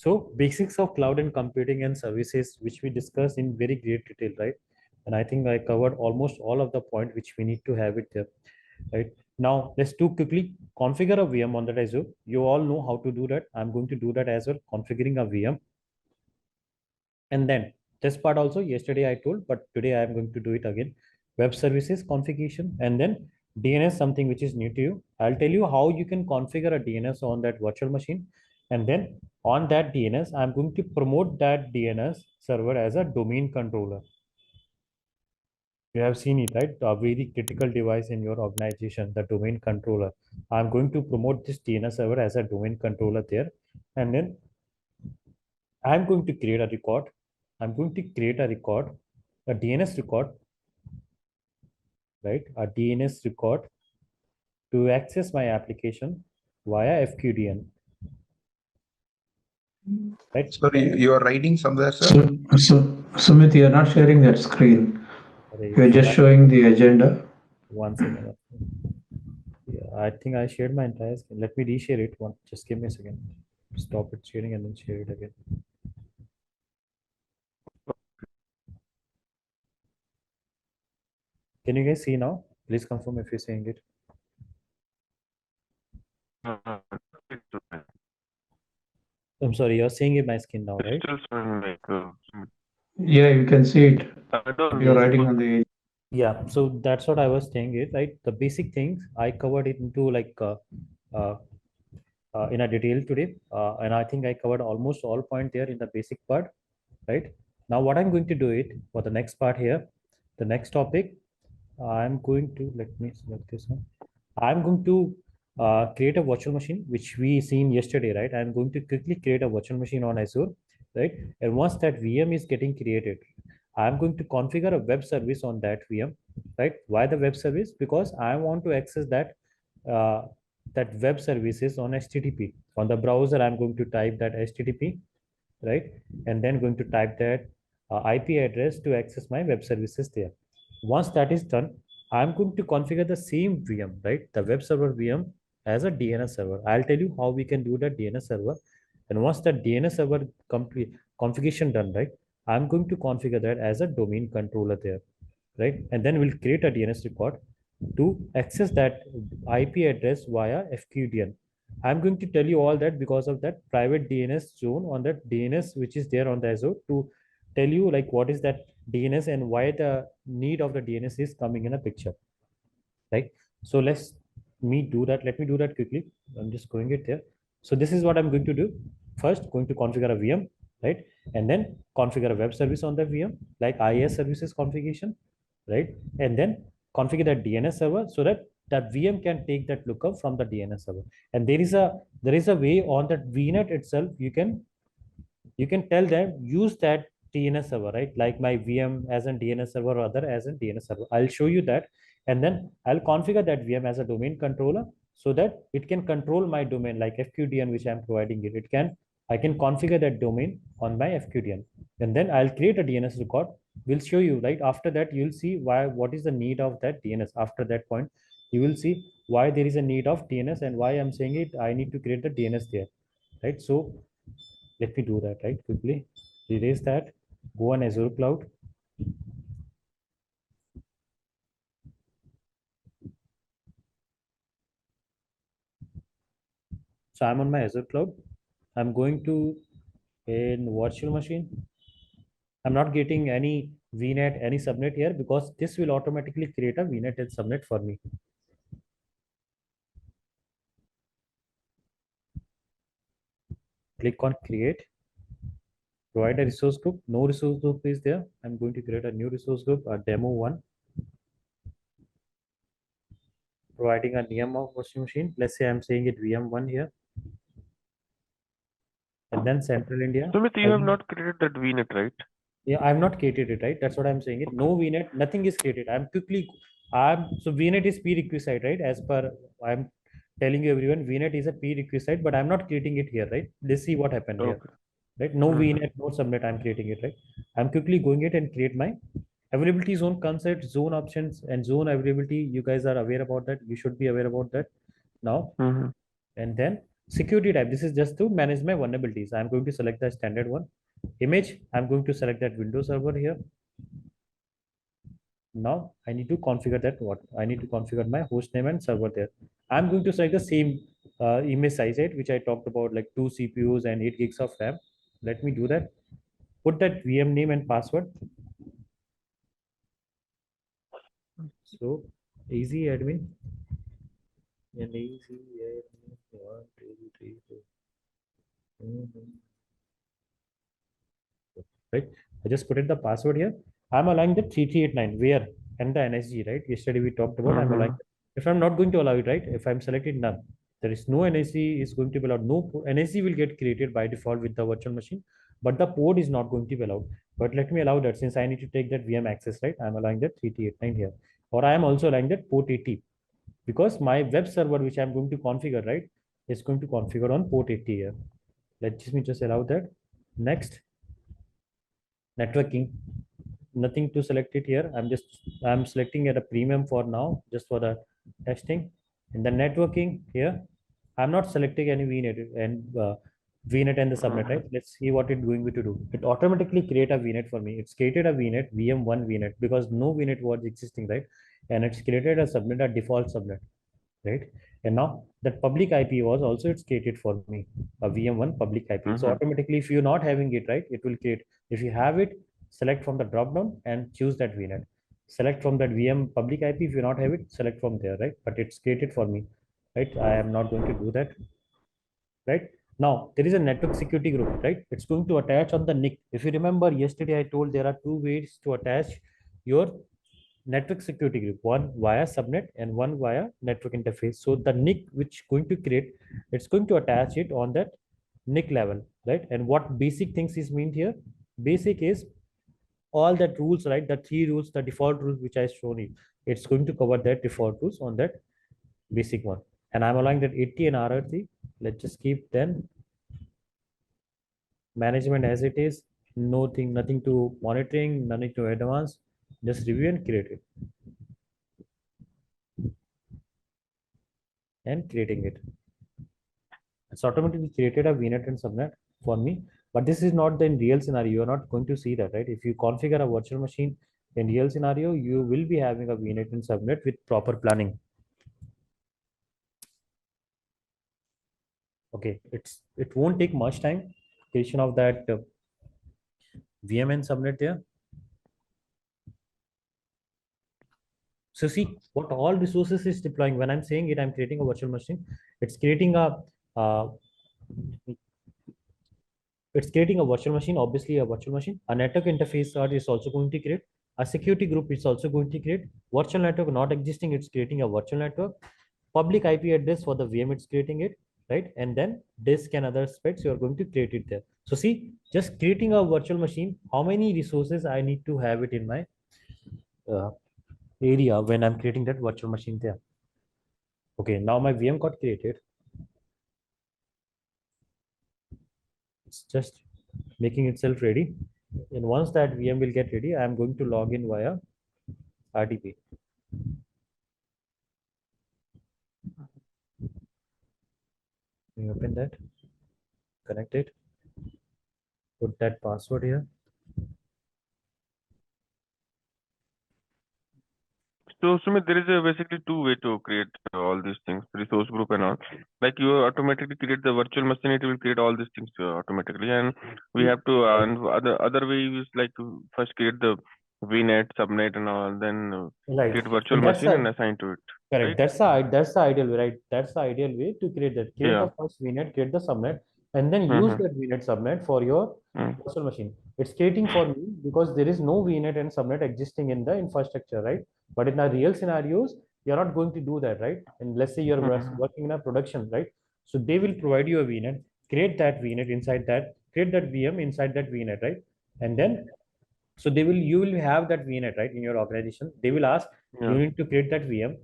So basics of cloud and computing and services, which we discussed in very great detail, right? And I think I covered almost all of the point which we need to have it there, right? Now let's do quickly configure a VM on that Azure. You all know how to do that. I'm going to do that as well, configuring a VM. And then this part also yesterday I told, but today I'm going to do it again. Web services configuration, and then DNS, something which is new to you. I'll tell you how you can configure a DNS on that virtual machine. And then on that DNS, I'm going to promote that DNS server as a domain controller. You have seen it, right? A very critical device in your organization, the domain controller. I'm going to promote this DNS server as a domain controller there. And then I'm going to create a record. I'm going to create a record, a DNS record, right? A DNS record to access my application via FQDN, right? Sorry, you are writing somewhere, sir? Sumit, you are not sharing that screen. You are just showing the agenda. One second. Yeah, I think I shared my entire screen. Let me reshare it. Just give me a second. Stop it sharing and then share it again. Can you guys see now? Please confirm if you're seeing it. I'm sorry, you're seeing it my screen now, right? Yeah, you can see it. You're writing on the. Yeah, so that's what I was saying it, right? The basic things I covered it into like in a detail today, and I think I covered almost all point there in the basic part, right? Now what I'm going to do it for the next part here, the next topic, I'm going to, let me select this one. I'm going to create a virtual machine, which we seen yesterday, right? I'm going to quickly create a virtual machine on Azure, right? And once that VM is getting created, I'm going to configure a web service on that VM, right? Why the web service? Because I want to access uh, that web services on HTTP. On the browser, I'm going to type that HTTP, right? And then going to type that IP address to access my web services there. Once that is done, I'm going to configure the same VM, right? The web server VM as a DNS server. I'll tell you how we can do that DNS server. And once that DNS server complete configuration done, right? I'm going to configure that as a domain controller there, right? And then we'll create a DNS record to access that IP address via FQDN. I'm going to tell you all that because of that private DNS zone on that DNS which is there on the Azure, to tell you like what is that DNS and why the need of the DNS is coming in a picture, right? So let me do that quickly. I'm just going it there. So this is what I'm going to do. First, going to configure a VM, right? And then configure a web service on the VM, like IIS services configuration, right? And then configure that DNS server so that that VM can take that lookup from the DNS server. And there is a way on that VNet itself. You can tell them use that DNS server, right? Like my VM as a DNS server or other as a DNS server. I'll show you that, and then I'll configure that VM as a domain controller so that it can control my domain like FQDN, which I'm providing it. I can configure that domain on my FQDN, and then I'll create a DNS record. We'll show you, right? After that, you'll see what is the need of that DNS. After that point, you will see why there is a need of DNS and why I'm saying it. I need to create the DNS there, right? So let me do that, right? Quickly erase that, go on Azure cloud. So I'm on my Azure cloud. I'm going to in virtual machine. I'm not getting any VNet, any subnet here because this will automatically create a VNet and subnet for me. Click on create, provide a resource group. No resource group is there. I'm going to create a new resource group, a demo one, providing a name of virtual machine. Let's say I'm saying it VM1 here. And then Central India. Sumit, you have not created that VNet, right? Yeah, I've not created it, right? That's what I'm saying. It no VNet, nothing is created. So VNet is prerequisite, right? As per I'm telling you everyone, VNet is a prerequisite, but I'm not creating it here, right? Let's see what happened here, right? No VNet, no subnet. I'm creating it, right? I'm quickly going it and create my availability zone concept, zone options, and zone availability. You guys are aware about that. You should be aware about that now. And then Security type, this is just to manage my vulnerabilities. I'm going to select the standard one. Image, I'm going to select that Windows server here. Now I need to configure that what? I need to configure my host name and server there. I'm going to select the same image size, right, which I talked about, like 2 CPUs and 8 gigs of RAM. Let me do that. Put that VM name and password. So easy admin. And easy admin 1, 2, 3, 4. Right. I just put in the password here. I'm allowing the 3389 where and the NSG, right? Yesterday we talked about. I'm allowing. If I'm not going to allow it, right? If I'm selected none, there is no NSG is going to be allowed. No NSG will get created by default with the virtual machine, but the port is not going to be allowed. But let me allow that since I need to take that VM access, right? I'm allowing that 3389 here, or I am also allowing that port 80 because my web server which I'm going to configure, right, is going to configure on port 80 here. Let me just allow that. Next, networking, nothing to select it here. I'm selecting at a premium for now just for the testing. In the networking here, I'm not selecting any VNet and VNet and the subnet, right? Let's see what it's going to do. It automatically create a VNet for me. It's created a VNet, VM1 VNet, because no VNet was existing, right? And it's created a subnet, a default subnet, right? And now that public IP was also it's created for me, a VM1 public IP. So automatically, if you're not having it, right, it will create. If you have it, select from the drop down and choose that VNet. Select from that VM public IP. If you not have it, select from there, right? But it's created for me, right? I am not going to do that, right? Now there is a network security group, right? It's going to attach on the NIC. If you remember yesterday, I told there are two ways to attach your network security group, one via subnet and one via network interface. So the NIC which going to create, it's going to attach it on that NIC level, right? And what basic things is meant here? Basic is all that rules, right? The three rules, the default rules which I shown you, it's going to cover that default rules on that basic one. And I'm allowing that 80 and RRT. Let's just keep then management as it is. Nothing to monitoring, nothing to advance, just review and create it. And creating it. It's automatically created a VNet and subnet for me, but this is not the real scenario. You're not going to see that, right? If you configure a virtual machine in real scenario, you will be having a VNet and subnet with proper planning. Okay, it won't take much time. Creation of that VM and subnet there. So see what all resources is deploying. When I'm saying it, I'm creating a virtual machine. It's creating a virtual machine, obviously a virtual machine. A network interface card is also going to create. A security group is also going to create. Virtual network not existing, it's creating a virtual network. Public IP address for the VM, it's creating it, right? And then disk and other specs, you're going to create it there. So see, just creating a virtual machine, how many resources I need to have it in my area when I'm creating that virtual machine there. Okay, now my VM got created. It's just making itself ready. And once that VM will get ready, I'm going to log in via RDP. You open that, connect it, put that password here. So Sumit, there is basically two way to create all these things, resource group and all. Like you automatically create the virtual machine, it will create all these things automatically, and we have to and other way is like to first create the VNet, subnet, and all, then create virtual machine and assign to it. Correct. Right? That's the ideal way, right? That's the ideal way to create that. Create the first VNet, create the subnet, and then use that VNet subnet for your virtual machine. It's creating for me because there is no VNet and subnet existing in the infrastructure, right? But in the real scenarios, you're not going to do that, right? And let's say you're working in a production, right? So they will provide you a VNet, create that VNet inside that, create that VM inside that VNet, right? And then so you will have that VNet, right, in your organization. They will ask you need to create that VM,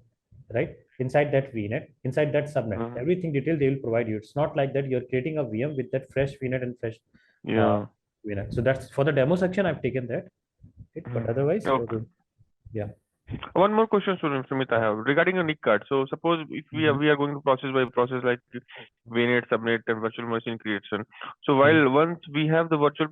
right, inside that VNet, inside that subnet. Everything detail they will provide you. It's not like that you're creating a VM with that fresh VNet and fresh VNet. So that's for the demo section. I've taken that, but otherwise, yeah. One more question, Sumit, I have regarding a NIC card. So suppose if we are going to process by process like VNet, subnet, and virtual machine creation. So while once we have the virtual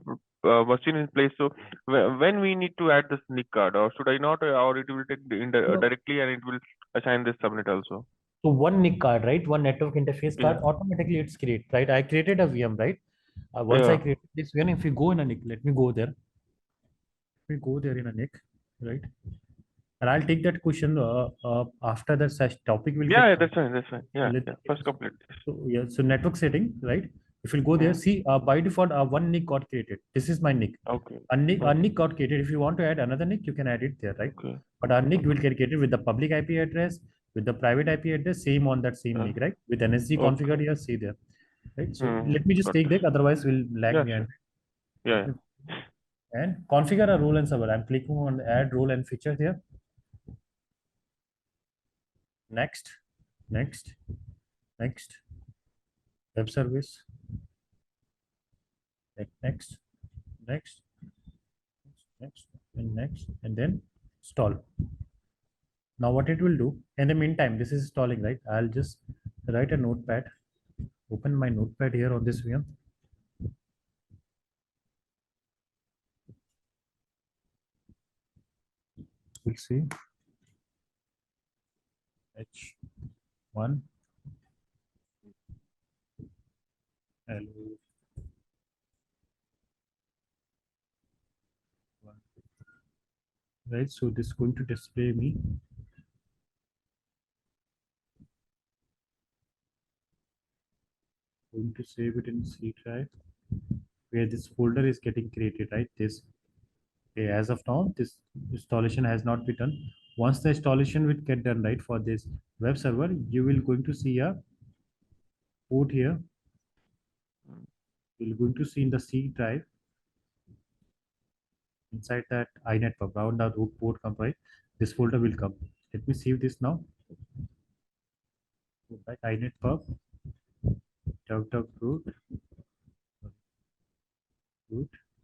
machine in place, so when we need to add this NIC card, or should I not, or it will take directly and it will assign this subnet also? So one NIC card, right? One network interface card, Yeah. automatically it's created, right? I created a VM, right? Once I Yeah. created this VM, if you go in a NIC, let me go there. We go there in a NIC, right? And I'll take that question after the topic will Yeah, get that's fine. That's fine. Yeah. let- Yeah. First complete. So yeah, so network setting, right? If you go there, see by default one NIC got created. This is my NIC. Okay. A NIC got created. If you want to add another NIC, you can add it there, right? Okay. But our NIC will get created with the public IP address, with the private IP address, same on that same NIC, right? With NSG configured here, see there, right? So let me just Got take it. that, otherwise we'll lag Yeah, behind. Yeah. And configure a role and server. I'm clicking on add role and feature here. Next, next, next. Web service. Next, next, next, and then install. Now what it will do, in the meantime, this is installing, right? I'll just write a notepad, open my notepad here on this VM. We'll see. H1. Hello. Right, so this is going to display me. Going to save it in C drive, where this folder is getting created, right? This, okay, as of now, this installation has not been done. Once the installation will get done, right, for this web server, you will going to see a port here. You're going to see in the C drive, inside that iNet pub, around the root port come, right? This folder will come. Let me save this now. Right, iNet pub, root,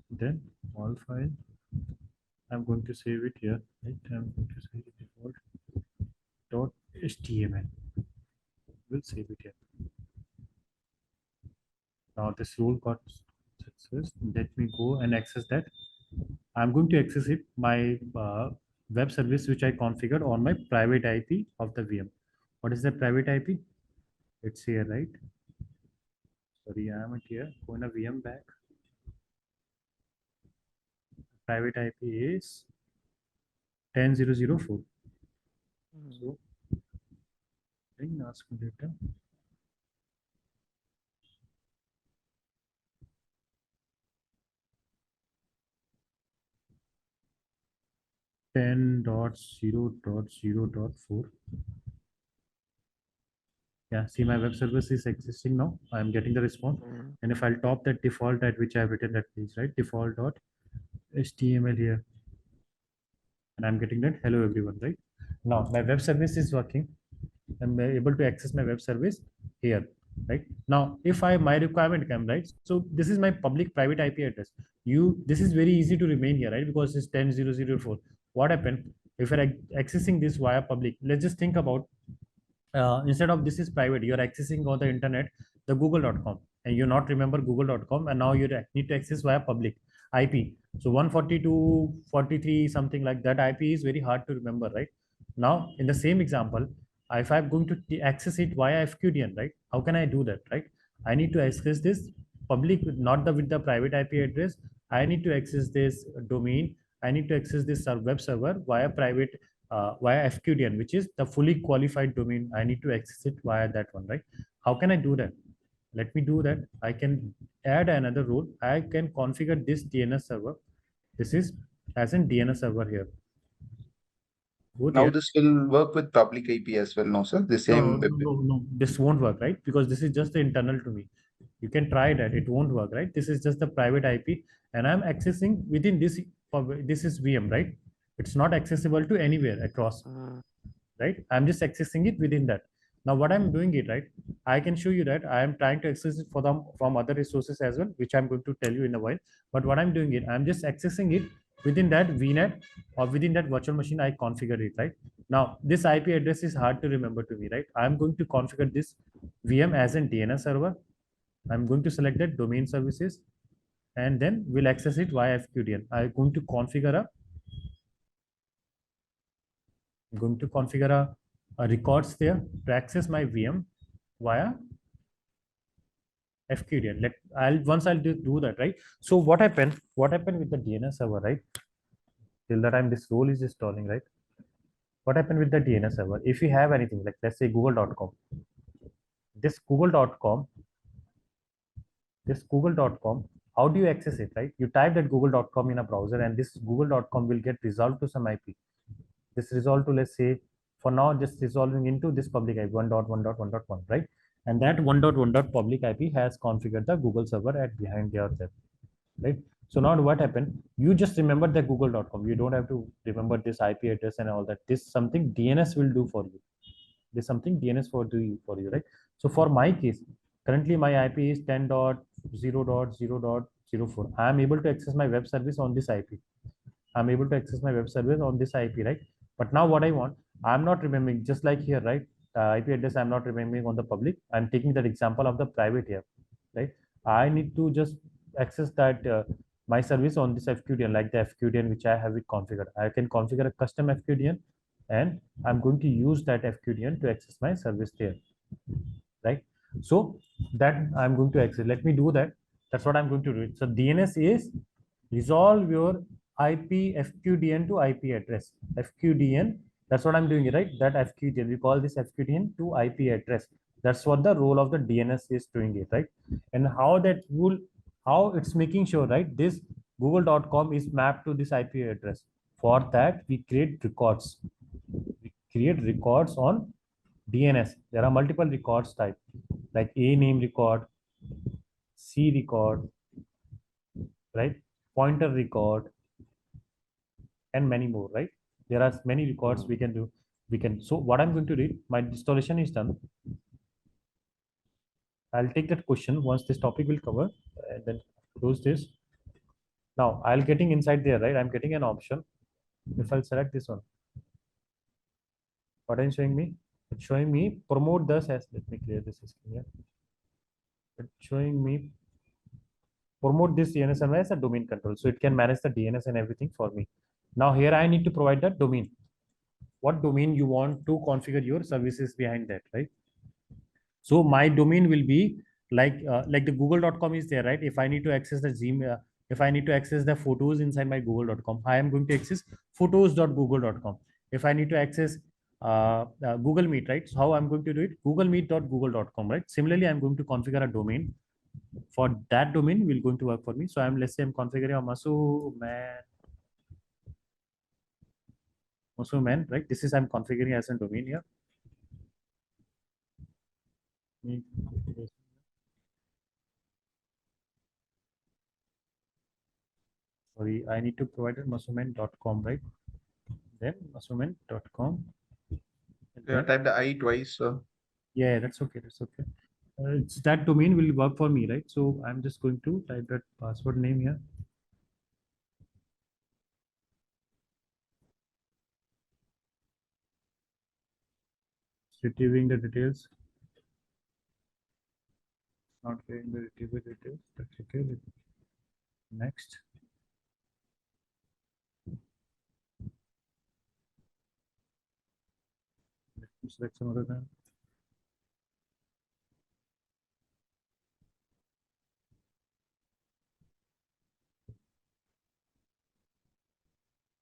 then all file. I'm going to save it here. Right, I'm going to save it default .html. We'll save it here. Now this rule got success. Let me go and access that. I'm going to access it, my web service which I configured on my private IP of the VM. What is the private IP? It's here, right? Sorry, I am here. Go in a VM back. Private IP is 10.0.0.4. So, ask me later. .0.0.4. Yeah, see my web service is existing now. I am getting the response. And if I'll top that default at which I have written that page, right? Default.html here. And I'm getting that hello everyone, right? Now my web service is working. I'm able to access my web service here, right? Now, if my requirement come, right? So this is my public private IP address. This is very easy to remain here, right? Because it's 10.0.0.4. What happened if you're accessing this via public? Let's just think about instead of this is private, you're accessing on the internet, the google.com, and you not remember google.com, and now you need to access via public IP. So 142.43 something like that IP is very hard to remember, right? Now in the same example, if I'm going to access it via FQDN, right? How can I do that, right? I need to access this public, not with the private IP address. I need to access this domain. I need to access this web server via private via FQDN, which is the fully qualified domain. I need to access it via that one, right? How can I do that? Let me do that. I can add another role. I can configure this DNS server. This is as in DNS server here. Now this will work with public IP as well, no, sir? The same. No, this won't work, right? Because this is just the internal to me. You can try that. It won't work, right? This is just the private IP, and I'm accessing within this. This is VM, right? It's not accessible to anywhere across, right? I'm just accessing it within that. Now, what I'm doing it, right? I can show you that I am trying to access it from other resources as well, which I'm going to tell you in a while. But what I'm doing it, I'm just accessing it within that VNet or within that virtual machine, I configured it, right? Now, this IP address is hard to remember to me, right? I'm going to configure this VM as a DNS server. I'm going to select that domain services, and then we'll access it via FQDN. I'm going to configure a records there to access my VM via FQDN. I'll do that, right? So what happened with the DNS server, right? Till the time this role is installing, right? What happened with the DNS server? If you have anything like, let's say google.com, this google.com, how do you access it, right? You type that google.com in a browser, and this google.com will get resolved to some IP. This resolved to, let's say, for now, just resolving into this public IP 1.1.1.1, right? And that 1.1. public IP has configured the Google server at behind there, right? So now what happened? You just remember the google.com. You don't have to remember this IP address and all that. This something DNS will do for you. This something DNS for you, right? So for my case, currently my IP is 10.0.0.04. I am able to access my web service on this IP. I'm able to access my web service on this IP, right? But now what I want, I'm not remembering, just like here, right? IP address, I'm not remembering on the public. I'm taking that example of the private here, right? I need to just access that my service on this FQDN, like the FQDN which I have it configured. I can configure a custom FQDN, and I'm going to use that FQDN to access my service there, right? So that I'm going to access. Let me do that. That's what I'm going to do. So DNS is resolve your IP FQDN to IP address. FQDN, that's what I'm doing, right? That FQDN, we call this FQDN to IP address. That's what the role of the DNS is doing it, right? And how it's making sure, right? This google.com is mapped to this IP address. For that, we create records. We create records on DNS. There are multiple records type, like A name record, C record, right? Pointer record, and many more, right? There are many records we can do. So what I'm going to read, my installation is done. I'll take that question once this topic will cover, and then close this. Now I'll getting inside there, right? I'm getting an option. If I'll select this one, what is showing me? It's showing me promote this as, let me clear this screen here. It's showing me promote this DNS server as a domain control. So it can manage the DNS and everything for me. Now here I need to provide that domain. What domain you want to configure your services behind that, right? So my domain will be like the google.com is there, right? If I need to access the Gmail, if I need to access the photos inside my google.com, I am going to access photos.google.com. If I need to access Google Meet, right? So how I'm going to do it? Googlemeet.google.com, right? Similarly, I'm going to configure a domain. For that domain will going to work for me. So let's say I'm configuring a Masuman, right? This is I'm configuring as a domain here. Sorry, I need to provide a masuman.com, right? Then masuman.com. Type the I twice. Yeah, that's okay. That's okay. It's that domain will work for me, right? So I'm just going to type that password name here. Retrieving the details. Not getting the retrieve details. That's okay. Next. Let me select some other than.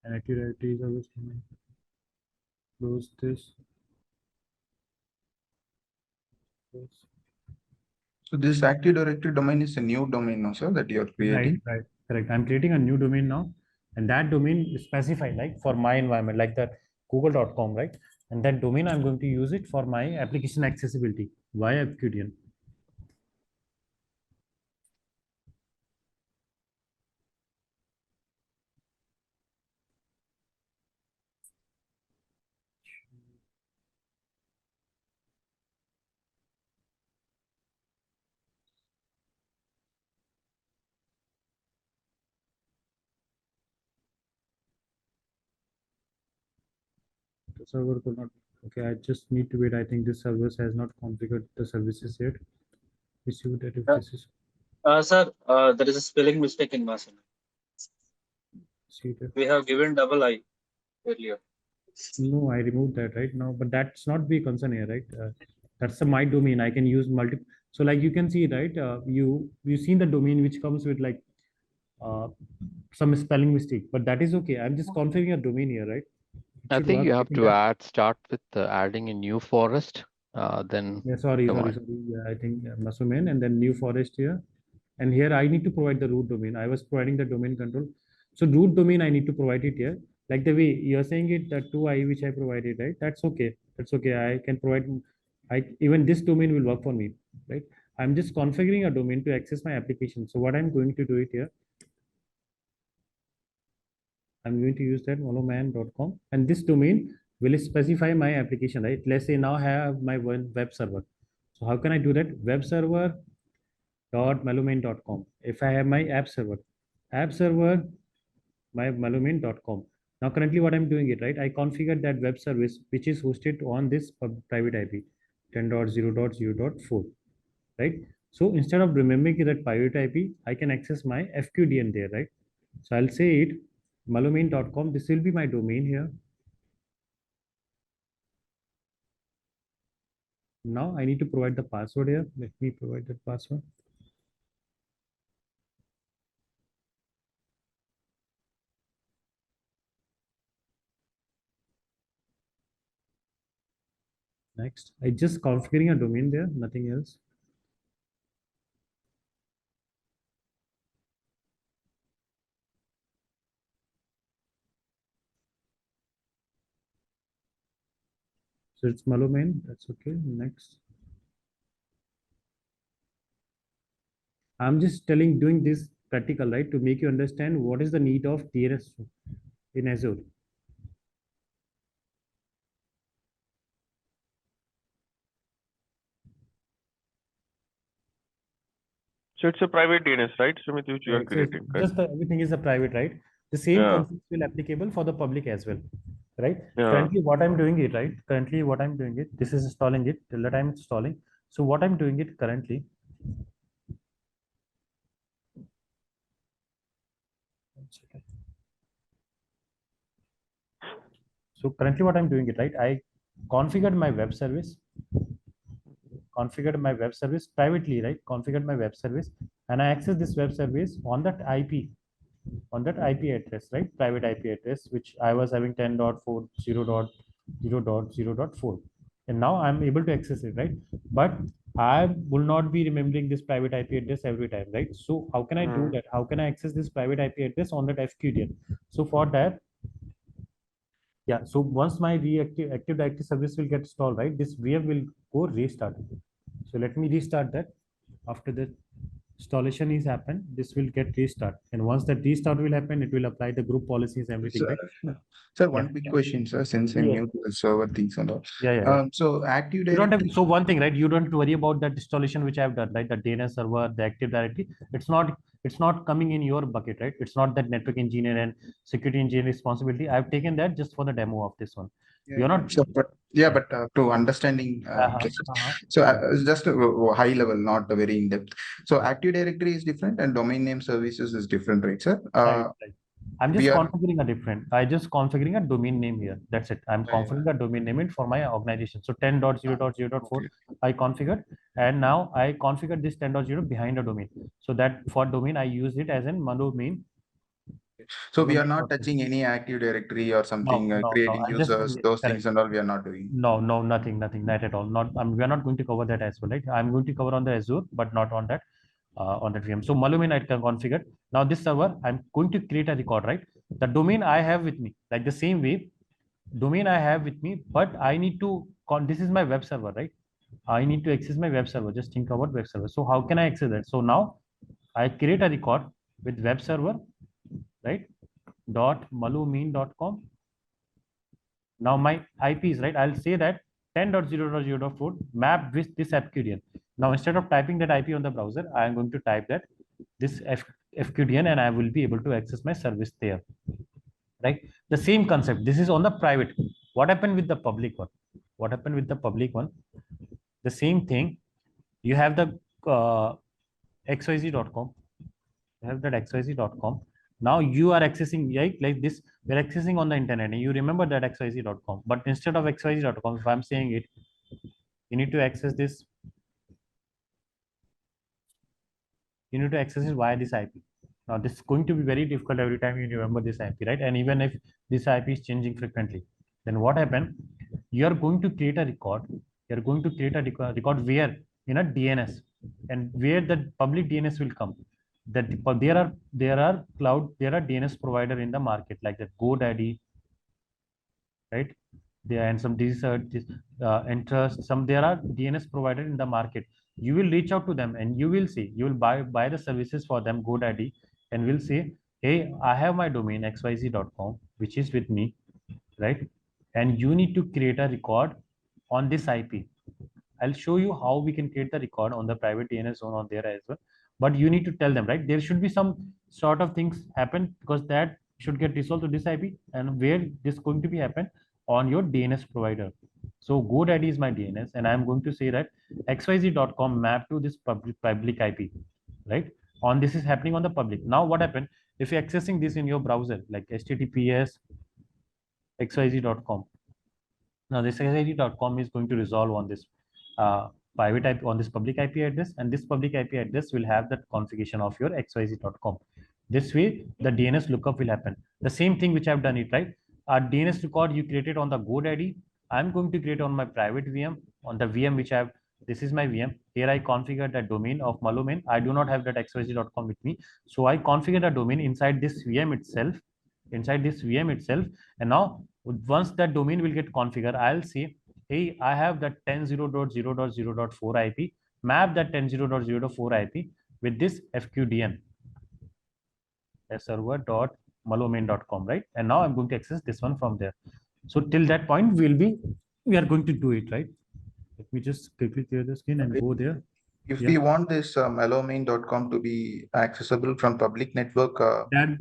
And activity is always coming. Close this. Close. So this Active Directory domain is a new domain now, sir, that you're creating. Right, correct. I'm creating a new domain now, and that domain is specified like for my environment, like the google.com, right? And that domain, I'm going to use it for my application accessibility via FQDN. The server could not. Okay, I just need to wait. I think this server has not configured the services yet. We see that if this is. Sir, there is a spelling mistake in Masan. See that. We have given double I earlier. No, I removed that right now, but that's not the concern here, right? That's the my domain. I can use multiple. So like you can see, right? You've seen the domain which comes with like some spelling mistake, but that is okay. I'm just configuring a domain here, right? I think you have to start with adding a new forest. Then yeah, sorry. Yeah, I think Masumen and then new forest here. And here I need to provide the root domain. I was providing the domain control. So root domain, I need to provide it here. Like the way you're saying it, that 2i which I provided, right? That's okay. That's okay. I can provide, even this domain will work for me, right? I'm just configuring a domain to access my application. So what I'm going to do it here, I'm going to use that moloman.com, and this domain will specify my application, right? Let's say now I have my one web server. So how can I do that? Web server .malumain.com. If I have my app server my malumain.com. Now currently what I'm doing it, right? I configured that web service which is hosted on this private IP 10.0.0.4, right? So instead of remembering that private IP, I can access my FQDN there, right? So I'll say it malumain.com. This will be my domain here. Now I need to provide the password here. Let me provide that password. Next, I just configuring a domain there, nothing else. So it's Malumain, that's okay. Next. I'm just doing this practical, right? To make you understand what is the need of DNS in Azure. So it's a private DNS, right? Sumit, which you are creating. Just everything is a private, right? The same concept will applicable for the public as well, right? Currently, what I'm doing it, right? Currently, what I'm doing it. This is installing it till the time it's installing. So what I'm doing it currently. So currently, what I'm doing it, right? I configured my web service. Configured my web service privately, right? Configured my web service, and I access this web service on that IP address, right? Private IP address, which I was having 10.4.0.0.0.4, and now I'm able to access it, right? But I will not be remembering this private IP address every time, right? So how can I do that? How can I access this private IP address on that FQDN? So for that, yeah, so once my active directory service will get installed, right, this VM will go restart. So let me restart that. After the installation is happened, this will get restart, and once that restart will happen, it will apply the group policies, everything. Sir, one big question, sir, since I'm new to the server things and all. So active directory. You don't have, so one thing, right? You don't have to worry about that installation which I have done, right? The DNS server, the active directory. It's not coming in your bucket, right? It's not that network engineer and security engineer responsibility. I've taken that just for the demo of this one. You're not. So, but to understanding, just a high level, not a very in depth. So Active Directory is different and domain name services is different, right, sir? Right. I'm just configuring a different. I just configuring a domain name here. That's it. I'm configuring a domain name for my organization. So 10.0.0.4 I configured, and now I configured this 10.0 behind a domain. So that for domain I use it as in malumain. So we are not touching any Active Directory or something, creating users, those things and all. We are not doing. No, nothing, not at all. We are not going to cover that as well, right? I'm going to cover on the Azure, but not on that VM. So Malumain I can configure. Now this server, I'm going to create a record, right? The domain I have with me, like the same way, domain I have with me, but I need to this is my web server, right? I need to access my web server. Just think about web server. So how can I access that? So now I create a record with web server, right? .malumain.com. Now my IP is right. I'll say that 10.0.0.4 map with this FQDN. Now instead of typing that IP on the browser, I am going to type that this FQDN, and I will be able to access my service there. Right? The same concept. This is on the private. What happened with the public one? What happened with the public one? The same thing. You have the xyz.com. You have that xyz.com. Now you are accessing, right? Like this, we're accessing on the internet, and you remember that xyz.com. But instead of xyz.com, if I'm saying it, you need to access this. You need to access it via this IP. Now this is going to be very difficult every time you remember this IP, right? And even if this IP is changing frequently, then what happened? You are going to create a record. You're going to create a record where in a DNS, and where the public DNS will come. That there are DNS provider in the market like that GoDaddy, right? There and some interest. Some there are DNS provider in the market. You will reach out to them and you will see. You will buy the services for them, GoDaddy, and will say, hey, I have my domain xyz.com, which is with me, right? And you need to create a record on this IP. I'll show you how we can create the record on the private DNS zone on there as well. But you need to tell them, right? There should be some sort of things happen, because that should get resolved to this IP, and where this going to be happen on your DNS provider. So GoDaddy is my DNS, and I'm going to say that xyz.com map to this public IP, right? On this is happening on the public. Now what happened if you're accessing this in your browser, like https xyz.com. Now this xyz.com is going to resolve on this private IP, on this public IP address, and this public IP address will have the configuration of your xyz.com. This way the DNS lookup will happen. The same thing which I've done it, right? A DNS record you created on the GoDaddy, I'm going to create on my private VM, on the VM which I have. This is my VM. Here I configured the domain of Malumain. I do not have that xyz.com with me. So I configured a domain inside this VM itself, and now once that domain will get configured, I'll say, hey, I have that 10.0.0.0.4 IP, map that 10.0.0.4 IP with this fqdn server.malumain.com, right? And now I'm going to access this one from there. So till that point, we are going to do it, right? Let me just quickly clear the screen and go there. If we want this malumain.com to be accessible from public network, then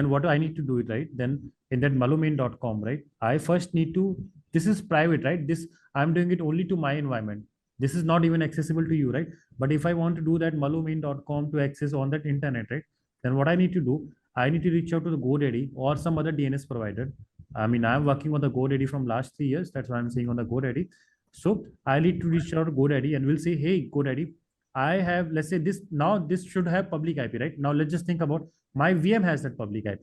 what I need to do it, right? Then in that malumain.com, right? I first need to, this is private, right? This I'm doing it only to my environment. This is not even accessible to you, right? But if I want to do that malumain.com to access on that internet, right? Then what I need to do, I need to reach out to the GoDaddy or some other DNS provider. I mean, I'm working on the GoDaddy from last 3 years. That's why I'm saying on the GoDaddy. So I need to reach out to GoDaddy and we'll say, hey, GoDaddy, I have, let's say this, now this should have public IP, right? Now let's just think about my VM has that public IP.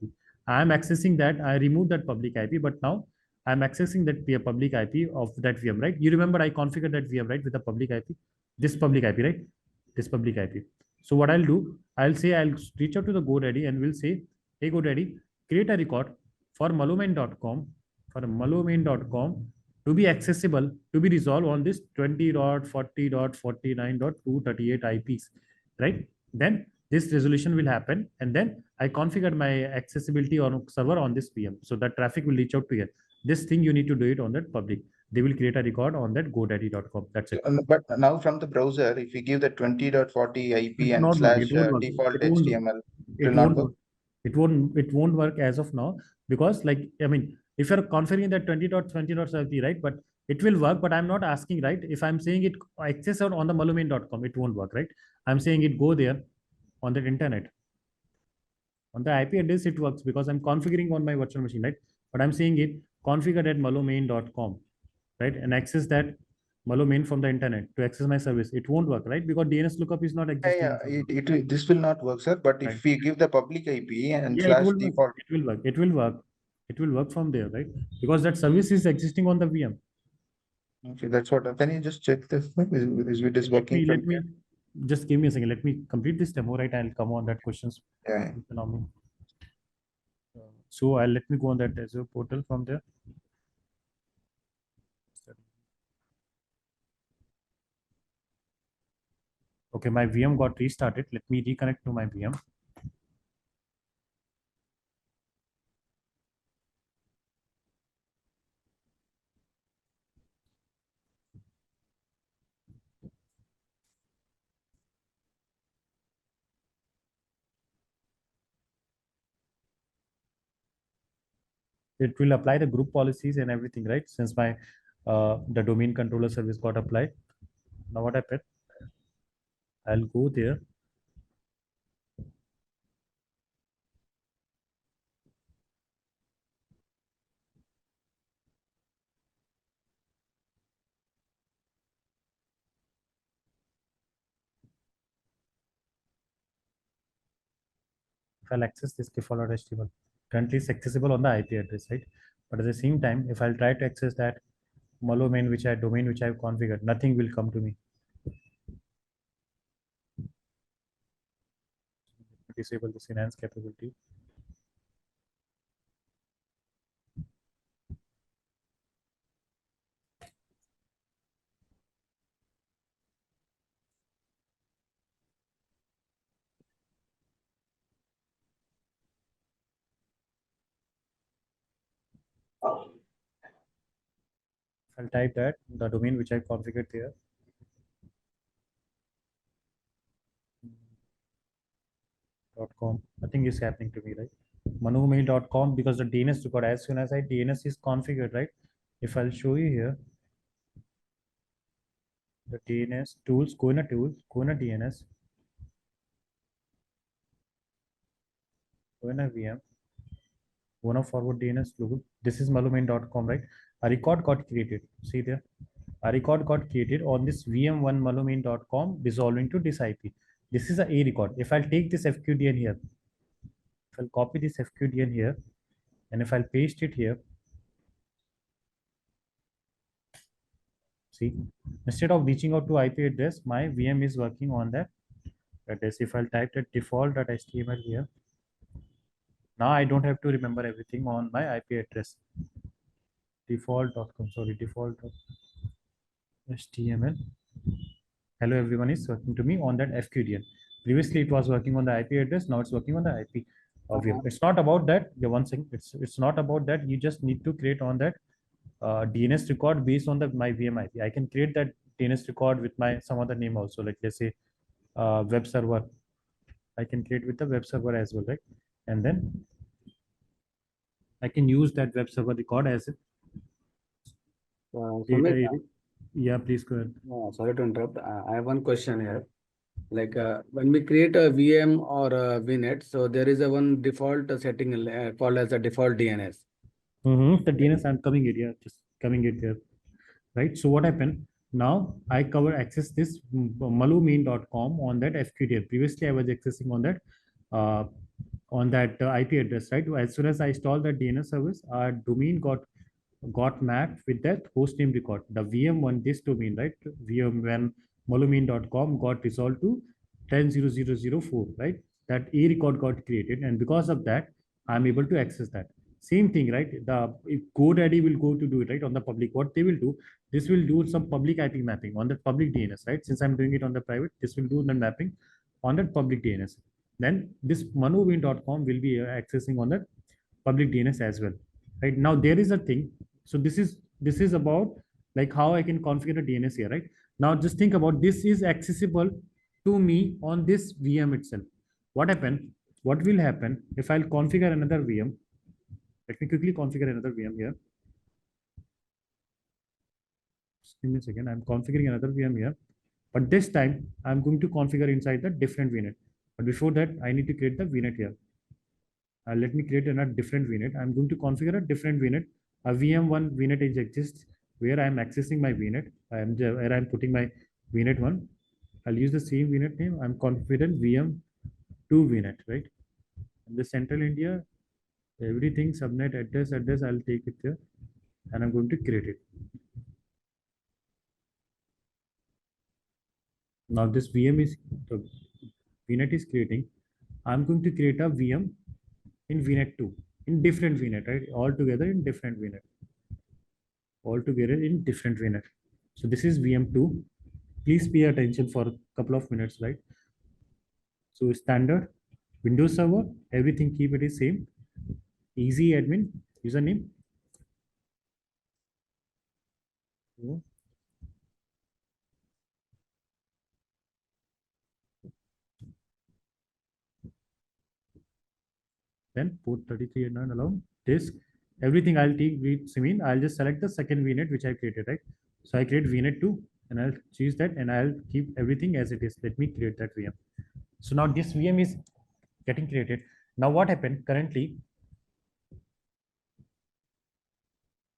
I'm accessing that. I removed that public IP, but now I'm accessing that public IP of that VM, right? You remember I configured that VM, right? With the public IP, this public IP, right? This public IP. So what I'll do, I'll say, I'll reach out to the GoDaddy and we'll say, hey, GoDaddy, create a record for malumain.com, to be accessible, to be resolved on this 20.40.49.238 IPs, right? Then this resolution will happen, and then I configured my accessibility on server on this VM, so that traffic will reach out to here. This thing you need to do it on that public. They will create a record on that godaddy.com. That's it. But now from the browser, if we give the 20.40 IP and slash default HTML, it will not work. It won't work as of now, because like, I mean, if you're configuring that 20.20.30, right? But it will work, but I'm not asking, right? If I'm saying it access out on the malumain.com, it won't work, right? I'm saying it go there on the internet. On the IP address, it works because I'm configuring on my virtual machine, right? But I'm saying it configured at malumain.com, right? And access that malumain from the internet to access my service. It won't work, right? Because DNS lookup is not existing. This will not work, sir. But if we give the public IP and slash default, it will work. It will work. It will work from there, right? Because that service is existing on the VM. Okay, that's what. Can you just check this? Is it working? Let me just give me a second. Let me complete this demo, right? I'll come on that questions. Yeah. So let me go on that Azure portal from there. Okay, my VM got restarted. Let me reconnect to my VM. it will apply the group policies and everything, right? Since my the domain controller service got applied. Now what happened? I'll go there. If I'll access this default.html, currently it's accessible on the IP address, right? But at the same time, if I'll try to access that domain which I've configured, nothing will come to me. Disable this enhance capability. I'll type that the domain which I configured there. .com. Nothing is happening to me, right? Manumail.com, because the DNS record, as soon as I DNS is configured, right? If I'll show you here, the DNS tools, go in a DNS, go in a VM, one of forward DNS logo. This is malumain.com, right? A record got created. See there, a record got created on this VM1 malumain.com resolving to this IP. This is a record. If I'll take this FQDN here, if I'll copy this FQDN here, and if I'll paste it here, see, instead of reaching out to IP address, my VM is working on that address. If I'll type that default.html here, now I don't have to remember everything on my IP address. Default.com, sorry, default.html. Hello everyone is working to me on that FQDN. Previously it was working on the IP address, now it's working on the IP of VM. It's not about that. Yeah, one thing, it's not about that. You just need to create on that DNS record based on the my VM IP. I can create that DNS record with my some other name also, like let's say web server. I can create with the web server as well, right? And then I can use that web server record as it. Yeah, please go ahead. Sorry to interrupt. I have one question here. Like when we create a VM or a VNet, so there is a one default setting called as a default DNS. The DNS, I'm coming it here, just coming it here, right? So what happened? Now I access this malumain.com on that FQDN. Previously I was accessing on that IP address, right? As soon as I installed the DNS service, our domain got mapped with that host name record. The VM1, this domain, right? VM1 malumain.com got resolved to 10.0.0.0.4, right? That A record got created, and because of that, I'm able to access that. Same thing, right? If GoDaddy will go to do it, right, on the public, what they will do, this will do some public IP mapping on the public DNS, right? Since I'm doing it on the private, this will do the mapping on that public DNS. Then this manumain.com will be accessing on the public DNS as well, right? Now there is a thing. So this is about like how I can configure a DNS here, right? Now just think about this is accessible to me on this VM itself. What will happen if I'll configure another VM? Let me quickly configure another VM here. Just give me a second. I'm configuring another VM here, but this time I'm going to configure inside the different VNet. But before that, I need to create the VNet here. Let me create another different VNet. I'm going to configure a different VNet. A VM1 VNet exists where I'm accessing my VNet. Where I'm putting my VNet 1. I'll use the same VNet name. I'm configuring VM2 VNet, right? And the Central India, everything subnet address. I'll take it here, and I'm going to create it. Now this VM is the VNet is creating. I'm going to create a VM in VNet 2 in different VNet, right? All together in different VNet. All together in different VNet. So this is VM2. Please pay attention for a couple of minutes, right? So standard Windows Server, everything keep it is same. Easy admin username. Then port 3389 alone. Disk everything I'll take with Simin. I'll just select the second VNet which I created, right? So I create VNet 2 and I'll choose that and I'll keep everything as it is. Let me create that VM. So now this VM is getting created. Now what happened currently?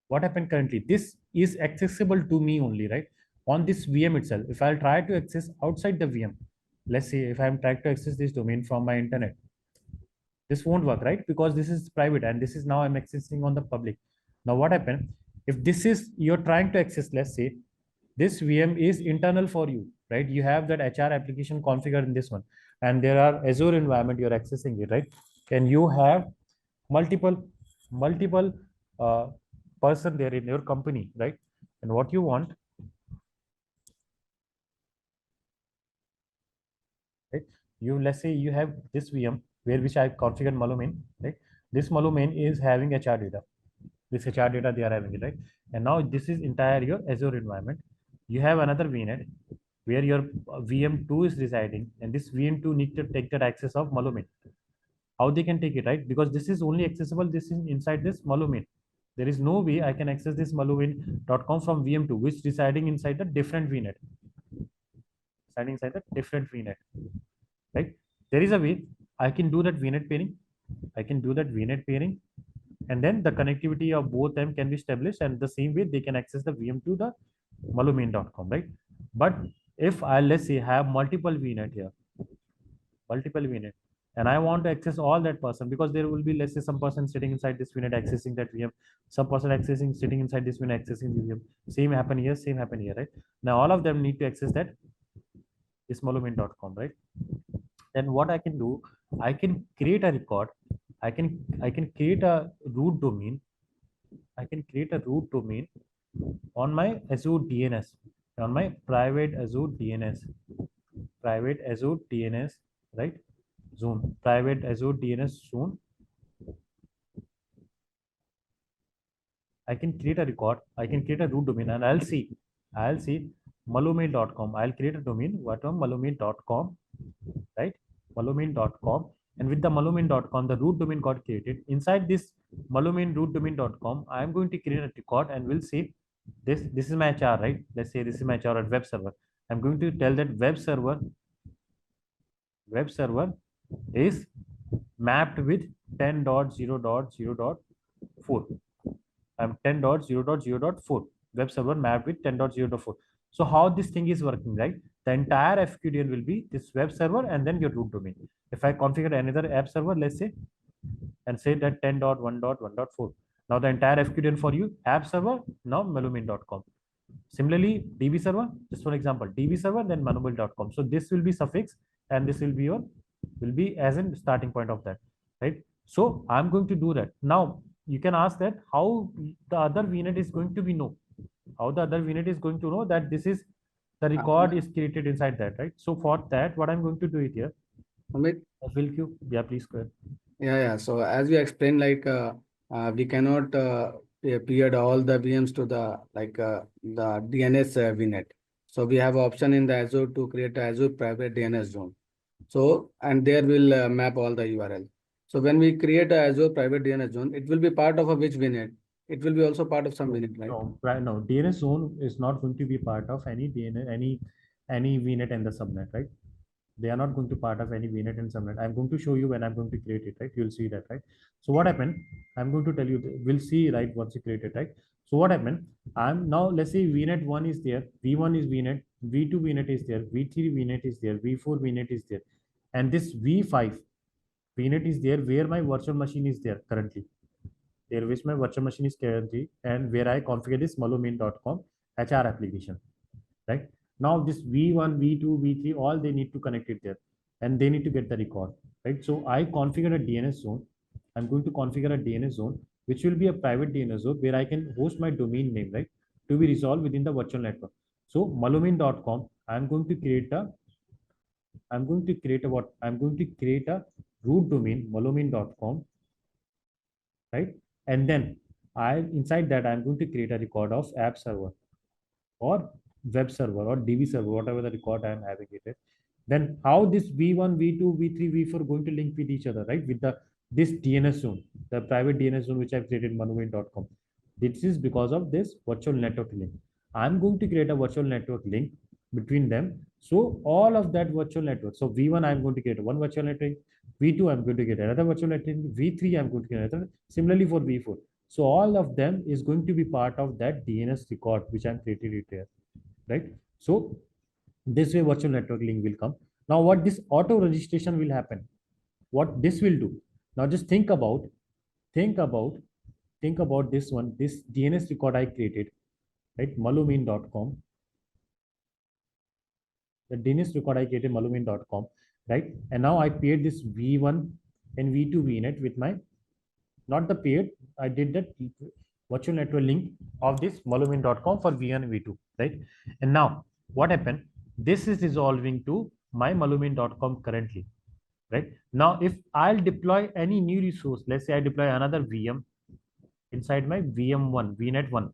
What happened currently? This is accessible to me only, right? On this VM itself. If I'll try to access outside the VM, let's say if I'm trying to access this domain from my internet, this won't work, right? Because this is private and this is now I'm accessing on the public. Now what happened? If this is you're trying to access, let's say this VM is internal for you, right? You have that HR application configured in this one, and there are Azure environment you're accessing it, right? And you have multiple person there in your company, right? And what you want, right? You let's say you have this VM where which I configured Malumain, right? This Malumain is having HR data. This HR data they are having it, right? And now this is entire your Azure environment. You have another VNet where your VM2 is residing, and this VM2 need to take that access of Malumain. How they can take it, right? Because this is only accessible this is inside this Malumain. There is no way I can access this malumain.com from VM2, which residing inside the different VNet. Residing inside the different VNet, right? There is a way I can do that VNet pairing. I can do that VNet pairing, and then the connectivity of both them can be established, and the same way they can access the VM to the malumain.com, right? But if I let's say have multiple VNet here, multiple VNet, and I want to access all that person, because there will be let's say some person sitting inside this VNet accessing that VM, some person accessing sitting inside this VNet accessing the VM. Same happen here, same happen here, right? Now all of them need to access that this malumain.com, right? Then what I can do, I can create a record. I can create a root domain. I can create a root domain on my Azure DNS, on my private Azure DNS, right? Zone, private Azure DNS zone. I can create a record. I can create a root domain, and I'll see malumain.com. I'll create a domain. What on malumain.com, right? Malumain.com. And with the malumain.com, the root domain got created. Inside this malumain root domain.com, I'm going to create a record and we'll see this. This is my HR, right? Let's say this is my HR at web server. I'm going to tell that web server is mapped with 10.0.0.4. I'm 10.0.0.4. Web server mapped with 10.0.4. So how this thing is working, right? The entire FQDN will be this web server and then your root domain. If I configure another app server, let's say, and say that 10.1.1.4. Now the entire FQDN for you, app server, now malumain.com. Similarly, DB server, just for example, DB server, then manual.com. So this will be suffix and this will be your, will be as in starting point of that, right? So I'm going to do that. Now you can ask that how the other VNet is going to be know, how the other VNet is going to know that this is the record is created inside that, right? So for that, what I'm going to do it here. Amit? Will queue. Yeah, please go ahead. Yeah. So as we explained, like we cannot peer all the VMs to the the DNS VNet. So we have option in the Azure to create a Azure private DNS zone. So and there will map all the URL. So when we create a Azure private DNS zone, it will be part of a which VNet? It will be also part of some VNet, right? No, right. No, DNS zone is not going to be part of any DNS, any VNet and the subnet, right? They are not going to part of any VNet and subnet. I'm going to show you when I'm going to create it, right? You'll see that, right? So what happened? I'm going to tell you, we'll see, right, once you create it, right? So what happened? I'm now, let's say VNet 1 is there, V1 is VNet, V2 VNet is there, V3 VNet is there, V4 VNet is there. And this V5 VNet is there where my virtual machine is there currently. There which my virtual machine is currently, and where I configure this malumain.com HR application, right? Now this V1, V2, V3, all they need to connect it there and they need to get the record, right? So I configure a DNS zone. I'm going to configure a DNS zone, which will be a private DNS zone where I can host my domain name, right? To be resolved within the virtual network. So malumain.com, I'm going to create a root domain, malumain.com, right? And then inside that, I'm going to create a record of app server or web server or DB server, whatever the record I am having it. Then how this V1, V2, V3, V4 going to link with each other, right? With this DNS zone. the private DNS zone which I've created malumin.com. This is because of this virtual network link. I'm going to create a virtual network link between them. So all of that virtual network. So V1, I'm going to create one virtual network. V2, I'm going to get another virtual network. V3, I'm going to get another. Similarly for V4. So all of them is going to be part of that DNS record which I'm created it here, right? So this way virtual network link will come. Now what this auto registration will happen, what this will do. Now just think about this one, this DNS record I created, right? malumin.com. The DNS record I created malumin.com, right? And now I paired this V1 and V2 VNet with my, not the paired, I did that virtual network link of this malumin.com for V1 and V2, right? And now what happened? This is resolving to my malumin.com currently, right? Now, if I'll deploy any new resource, let's say I deploy another VM inside my VM1, VNet1,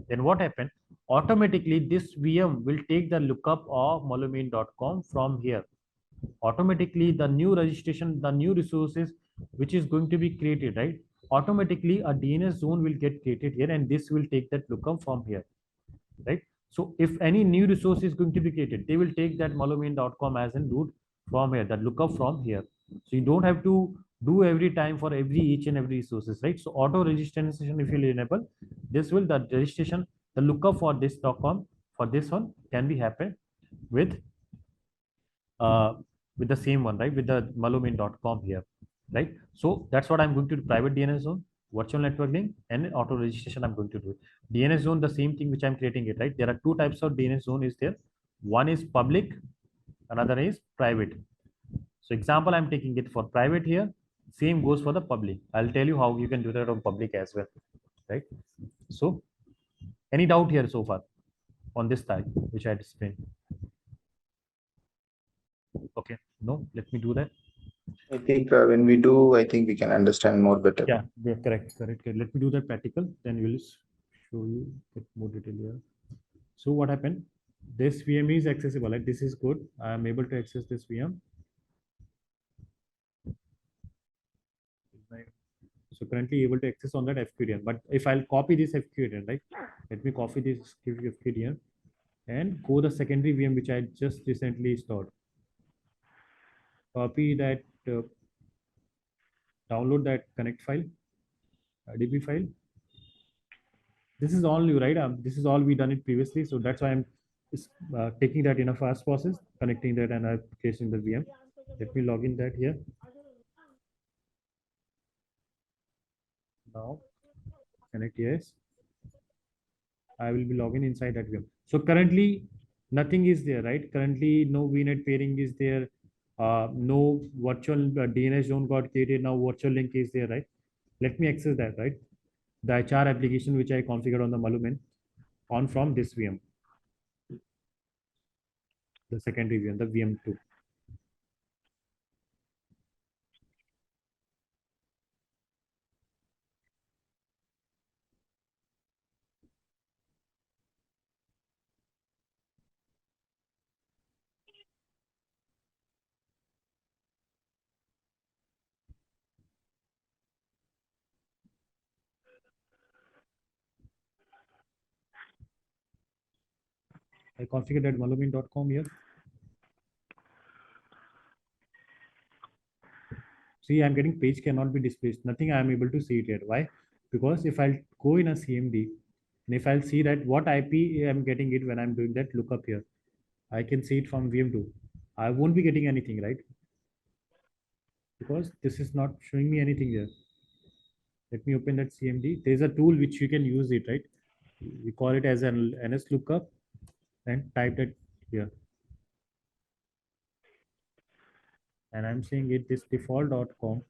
then what happened? Automatically, this VM will take the lookup of malumin.com from here. Automatically, the new registration, the new resources which is going to be created, right? Automatically, a DNS zone will get created here, and this will take that lookup from here, right? So if any new resource is going to be created, they will take that malumin.com as in root from here, that lookup from here. So you don't have to do every time for each and every resources, right? So auto registration, if you enable, this will, the registration, the lookup for this .com, for this one can be happen with the same one, right? With the malumin.com here, right? So that's what I'm going to do. Private DNS zone, virtual network link, and auto registration I'm going to do. DNS zone, the same thing which I'm creating it, right? There are two types of DNS zone is there. One is public, another is private. So example, I'm taking it for private here. Same goes for the public. I'll tell you how you can do that on public as well, right? So any doubt here so far on this type which I explained? Okay, no, let me do that. I think when we do, I think we can understand more better. Yeah, correct. Let me do that practical, then we'll show you get more detail here. So what happened? This VM is accessible, like this is good. I am able to access this VM. So currently able to access on that FQDN. But if I'll copy this FQDN, right? Let me copy this FQDN and go the secondary VM which I just recently stored. Copy that, download that connect file, DB file. This is all new, right? This is all we done it previously, so that's why I'm taking that in a fast process, connecting that and application the VM. Let me log in that here. Now connect, yes. I will be logging inside that VM. So currently nothing is there, right? Currently no VNet pairing is there. No virtual DNS zone got created. Now virtual link is there, right? Let me access that, right? The HR application which I configured on the Malumin on from this VM, the secondary VM, the VM2. I configured that malumin.com here. See, I'm getting page cannot be displaced. Nothing I am able to see it yet. Why? Because if I'll go in a CMD, and if I'll see that what IP I'm getting it when I'm doing that lookup here, I can see it from VM2. I won't be getting anything, right? Because this is not showing me anything there. Let me open that CMD. There's a tool which you can use it, right? We call it as an NS lookup and type that here. And I'm saying it this default.com.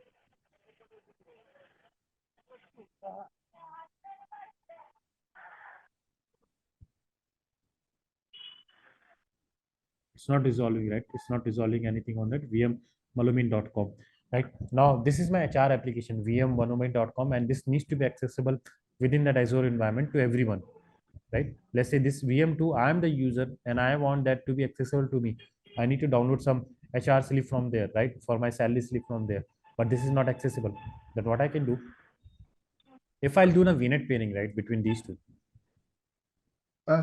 It's not resolving, right? It's not resolving anything on that VM malumin.com. Right now, this is my HR application VM malumin.com, and this needs to be accessible within that Azure environment to everyone. Right? Let's say this VM2, I am the user and I want that to be accessible to me. I need to download some HR slip from there, right? For my salary slip from there. but this is not accessible. Then what I can do, if I'll do the VNet pairing, right, between these two.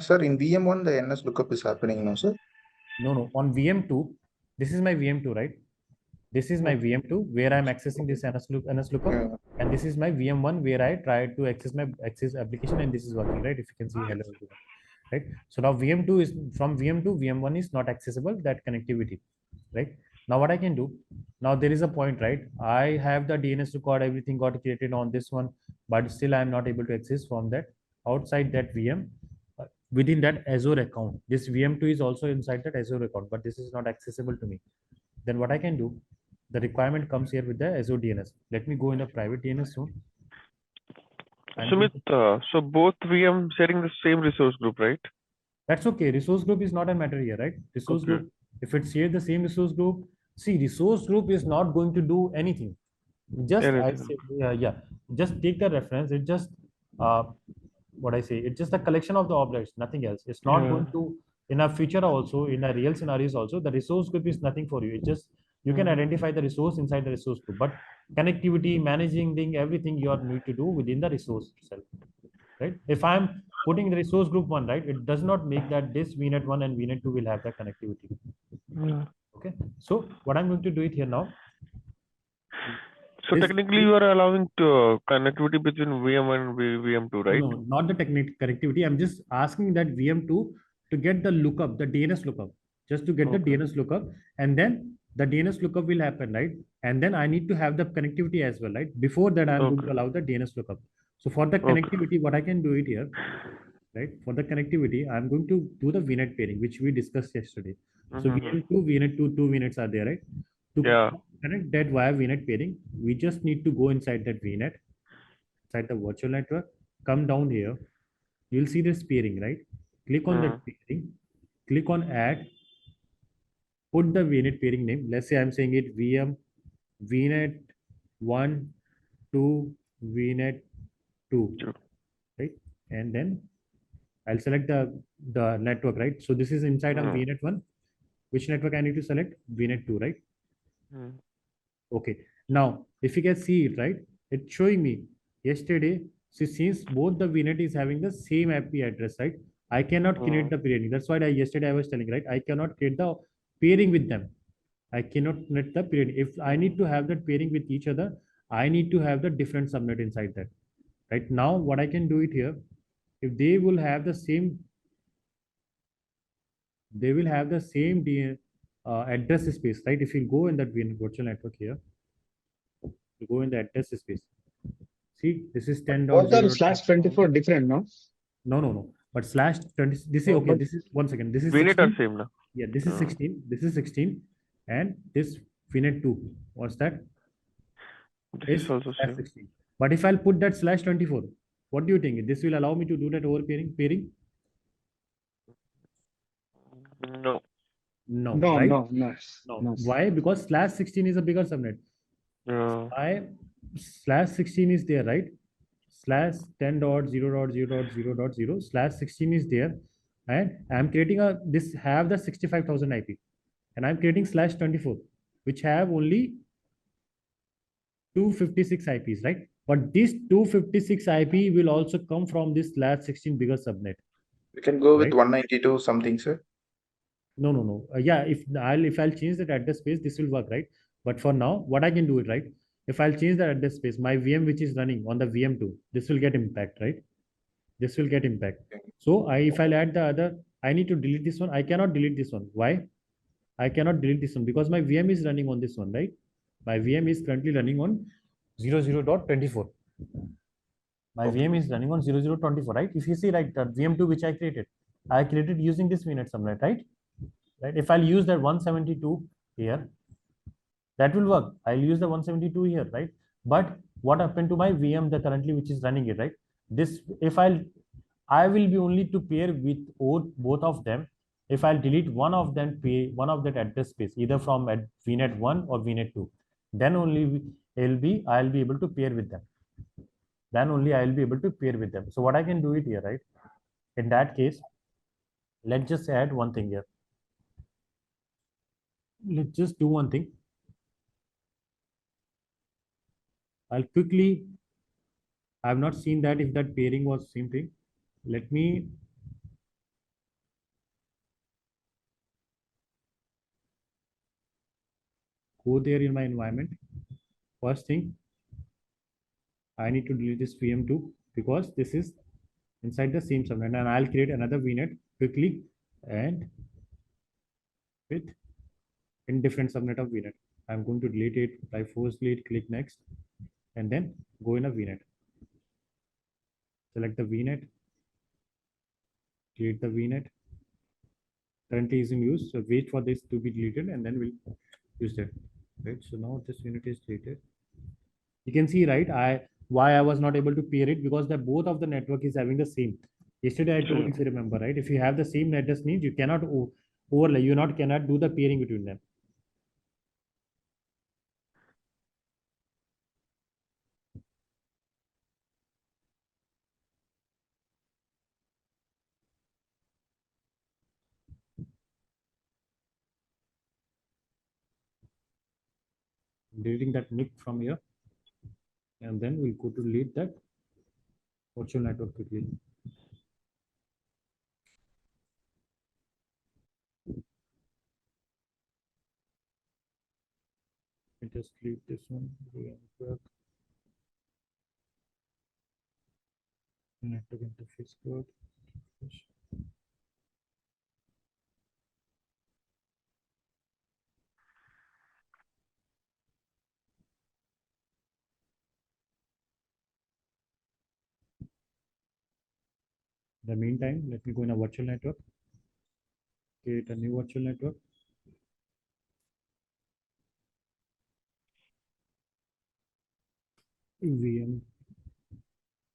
Sir, in VM1, the NS lookup is happening, no, sir? No, on VM2, this is my VM2, right? This is my VM2 where I'm accessing this NS lookup, Yeah. and this is my VM1 where I try to access my application, and this is working, right? If you can see, hello, everyone, right? So now VM2 is from VM2, VM1 is not accessible, that connectivity, right? Now what I can do, now there is a point, right? I have the DNS record, everything got created on this one, but still I'm not able to access from that outside that VM within that Azure account. This VM2 is also inside that Azure account, but this is not accessible to me. Then what I can do, the requirement comes here with the Azure DNS. Let me go in the private DNS soon. Sumit, so both VM sharing the same resource group, right? That's okay. Resource group is not a matter here, right? Resource Okay. group, if it's here the same resource group, see, resource group is not going to do anything. Just I Anything. say, yeah, just take the reference. It just what I say, it's just a collection of the objects, nothing else. It's not Yeah. going to, in a future also, in a real scenarios also, the resource group is nothing for you. It just, you can identify the resource inside the resource group, but connectivity, managing thing, everything you are need to do within the resource itself, right? If I'm putting the resource group one, right, it does not make that this VNet 1 and VNet 2 will have that connectivity. Yeah. Okay, so what I'm going to do it here now. So This- technically, you are allowing connectivity between VM1 and VM2, right? No, not the connectivity. I'm just asking that VM2 to get the lookup, the DNS lookup, just to get the Okay. DNS lookup, and then the DNS lookup will happen, right? And then I need to have the connectivity as well, right? Before that, I'm going to Okay. allow the DNS lookup. So for the Okay. connectivity, what I can do it here, right? For the connectivity, I'm going to do the VNet pairing, which we discussed yesterday. So VM2, VNet2, two VNets are there, right? To Yeah. connect that via VNet pairing, we just need to go inside that VNet, inside the virtual network, come down here. You'll see this pairing, right? Click on that pairing, click on add, put the VNet pairing name. Let's say I'm saying it VM, VNet 1, 2, VNet 2, Sure. right? And then I'll select the network, right? So this is inside of VNet 1. Which network I need to select? VNet 2, right? Okay. Now, if you can see it, right? It's showing me yesterday. So since both the VNet is having the same IP address, right? I cannot create the pairing. That's why yesterday I was telling, right? I cannot create the pairing with them. I cannot create the pairing. If I need to have that pairing with each other, I need to have the different subnet inside that. Right now, what I can do it here, if they will have the same, they will have the same address space, right? If you go in that virtual network here, you go in the address space. See, this is 10.0. Both are /24 different, no? No. But /20. This is okay. This is 1 second. This is VNet 16. are same now. Yeah, this is 16. This is 16, and this VNet 2. What's that? This is also same. 16. But if I'll put that /24, what do you think? This will allow me to do that over pairing? No. No. No, right? no. Why? Because /16 is a bigger subnet. Why /16 is there, right? /10.0.0.0.0 /16 is there, and I'm creating this have the 65,000 IP, and I'm creating /24, which have only 256 IPs, right? But this 256 IP will also come from this /16 bigger subnet. We can go with Right? 192 something, sir. No. Yeah, if I'll change that address space, this will work, right? But for now, what I can do it, right? If I'll change the address space, my VM which is running on the VM2, this will get impact, right? This will get impact. So if I'll add the other, I need to delete this one. I cannot delete this one. Why? I cannot delete this one because my VM is running on this one, right? My VM is currently running on 00.24. My VM is running on 00.24, right? If you see, like the VM2 which I created using this VNet subnet, right? Right. If I'll use that 172 here, that will work. I'll use the 172 here, right? But what happened to my VM, the currently which is running it, right? This, if I will be only to pair with both of them. If I'll delete one of them, one of that address space, either from VNet 1 or VNet 2, then only I'll be able to pair with them. Then only I'll be able to pair with them. So what I can do it here, right? In that case, let's just add one thing here. Let's just do one thing. I'll quickly, I've not seen that if that pairing was same thing. Let me go there in my environment. First thing, I need to delete this VM2 because this is inside the same subnet, and I'll create another VNet quickly and with in different subnet of VNet. I'm going to delete it by force delete, click next, and then go in a VNet. Select the VNet, delete the VNet. Currently is in use, so wait for this to be deleted and then we'll use that. Right, so now this unit is deleted. You can see, right, why I was not able to pair it, because the both of the network is having the same. Yesterday I told, if you remember, right, if you have the same address names, you cannot overlay, cannot do the pairing between them. Deleting that NIC from here, and then we'll go to delete that virtual network quickly. Just delete this one. Network interface code. In the meantime, let me go in a virtual network, create a new virtual network. VM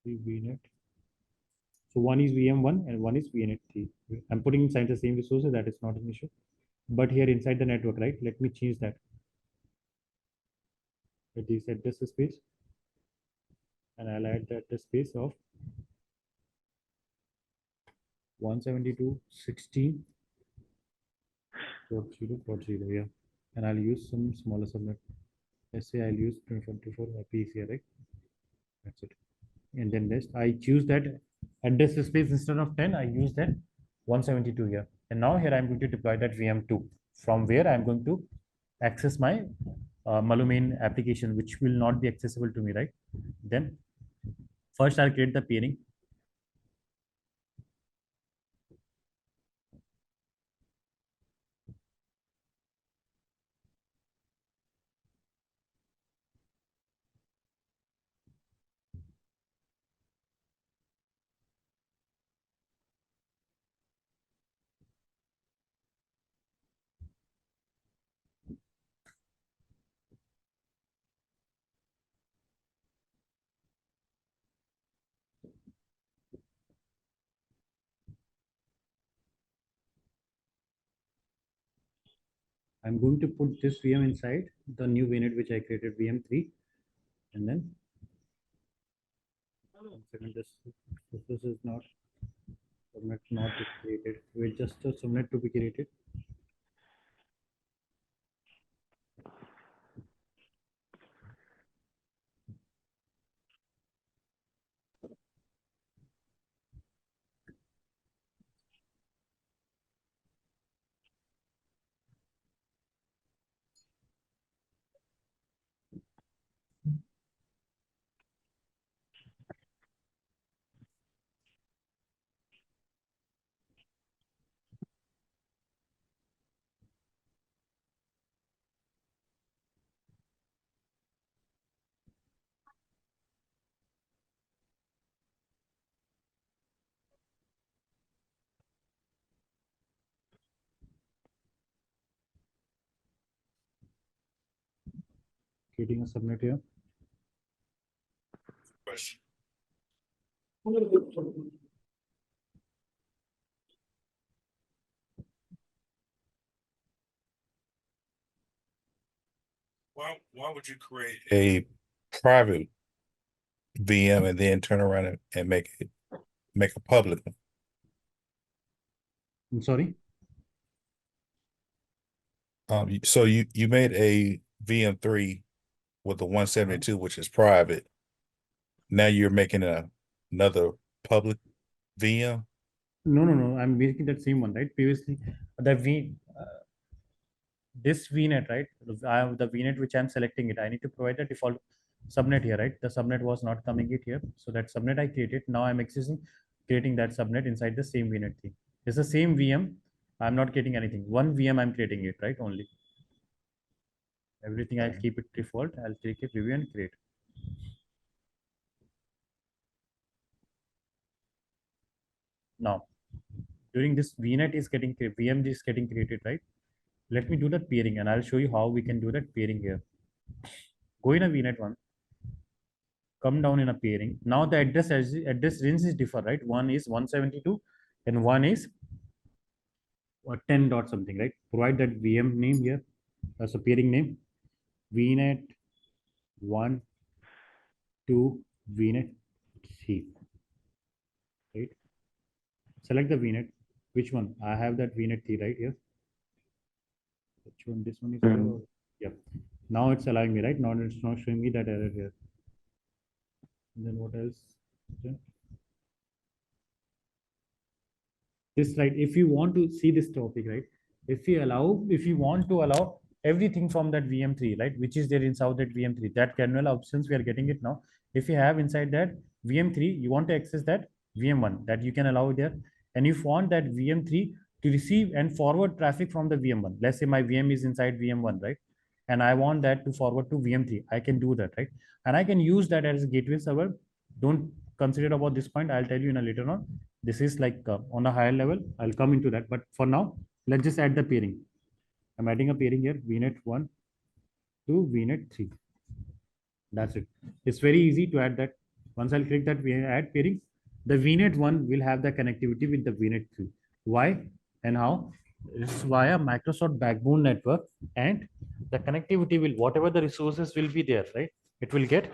VNet. So one is VM1 and one is VNet3. I'm putting inside the same resources, that is not an issue. But here inside the network, right? Let me change that. It is address space, and I'll add the address space of 172.16.0.0, yeah. And I'll use some smaller subnet. Let's say I'll use 2024 IP here, right? That's it. And then next, I choose that address space instead of 10, I use that 172 here. And now here I'm going to deploy that VM2, from where I'm going to access my Malumain application, which will not be accessible to me, right? Then first I'll create the pairing. I'm going to put this VM inside the new VNet which I created, VM3, and then this is not subnet not created. Wait, just a subnet to be created. Creating a subnet here. Question. Why would you create a private VM and then turn around and make a public one? I'm sorry. So you made a VM3 with the 172, which is private. Now you're making another public VM. No. I'm making that same one, right? Previously, this VNet, right? I have the VNet which I'm selecting it. I need to provide the default subnet here, right? The subnet was not coming it here. So that subnet I created. Now I'm creating that subnet inside the same VNet thing. It's the same VM. I'm not getting anything. One VM I'm creating it, right? Only. Everything I'll keep it default. I'll take it, review and create. Now, during this VM is getting created, right? Let me do that peering and I'll show you how we can do that peering here. Go in a VNet one, come down in a peering. Now the address range is different, right? One is 172 and one is 10 dot something, right? Provide that VM name here as a peering name. VNet 1 to VNet 3, right? Select the VNet. Which one? I have that VNet 3 right here. Which one? This one is yeah. Now it's allowing me, right? Now it's not showing me that error here. And then what else? Okay. This, right? If you want to see this topic, right? If you want to allow everything from that VM3, right? Which is there inside that VM3, that kernel options, we are getting it now. If you have inside that VM3, you want to access that VM1, that you can allow there. And if you want that VM3 to receive and forward traffic from the VM1, let's say my VM is inside VM1, right? And I want that to forward to VM3, I can do that, right? And I can use that as a gateway server. Don't consider about this point. I'll tell you in a later on. This is like on a higher level. I'll come into that. But for now, let's just add the peering. I'm adding a peering here, VNet 1 to VNet 3. That's it. It's very easy to add that. Once I'll click that add peering, the VNet 1 will have the connectivity with the VNet 3. Why and how? It's via Microsoft backbone network, and the connectivity will, whatever the resources will be there, right? It will get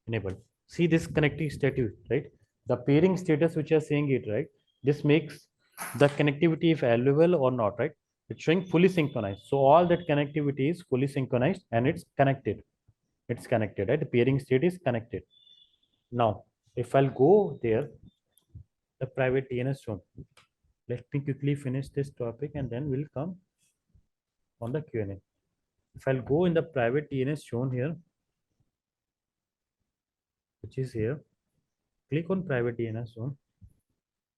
enabled. See this connectivity status, right? The peering status which are saying it, right? This makes the connectivity if available or not, right? It's showing fully synchronized. So all that connectivity is fully synchronized and it's connected. It's connected, right? The peering state is connected. Now, if I'll go there, the private DNS zone. Let me quickly finish this topic and then we'll come on the Q&A. If I'll go in the private DNS shown here, which is here, click on private DNS zone.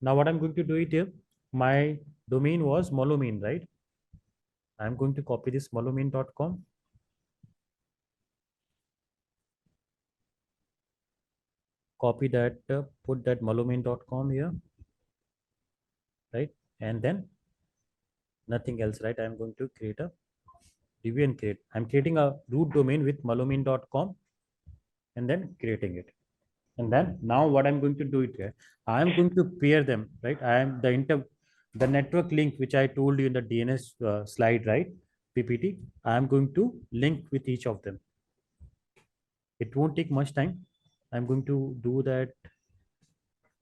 Now what I'm going to do it here, my domain was molomain, right? I'm going to copy this molomain.com. Copy that, put that molomain.com here, right? And then nothing else, right? I'm going to create a review and create. I'm creating a root domain with molomain.com and then creating it. And then now what I'm going to do it here, I'm going to pair them, right? I am the network link, which I told you in the DNS slide, right? PPT, I'm going to link with each of them. It won't take much time. I'm going to do that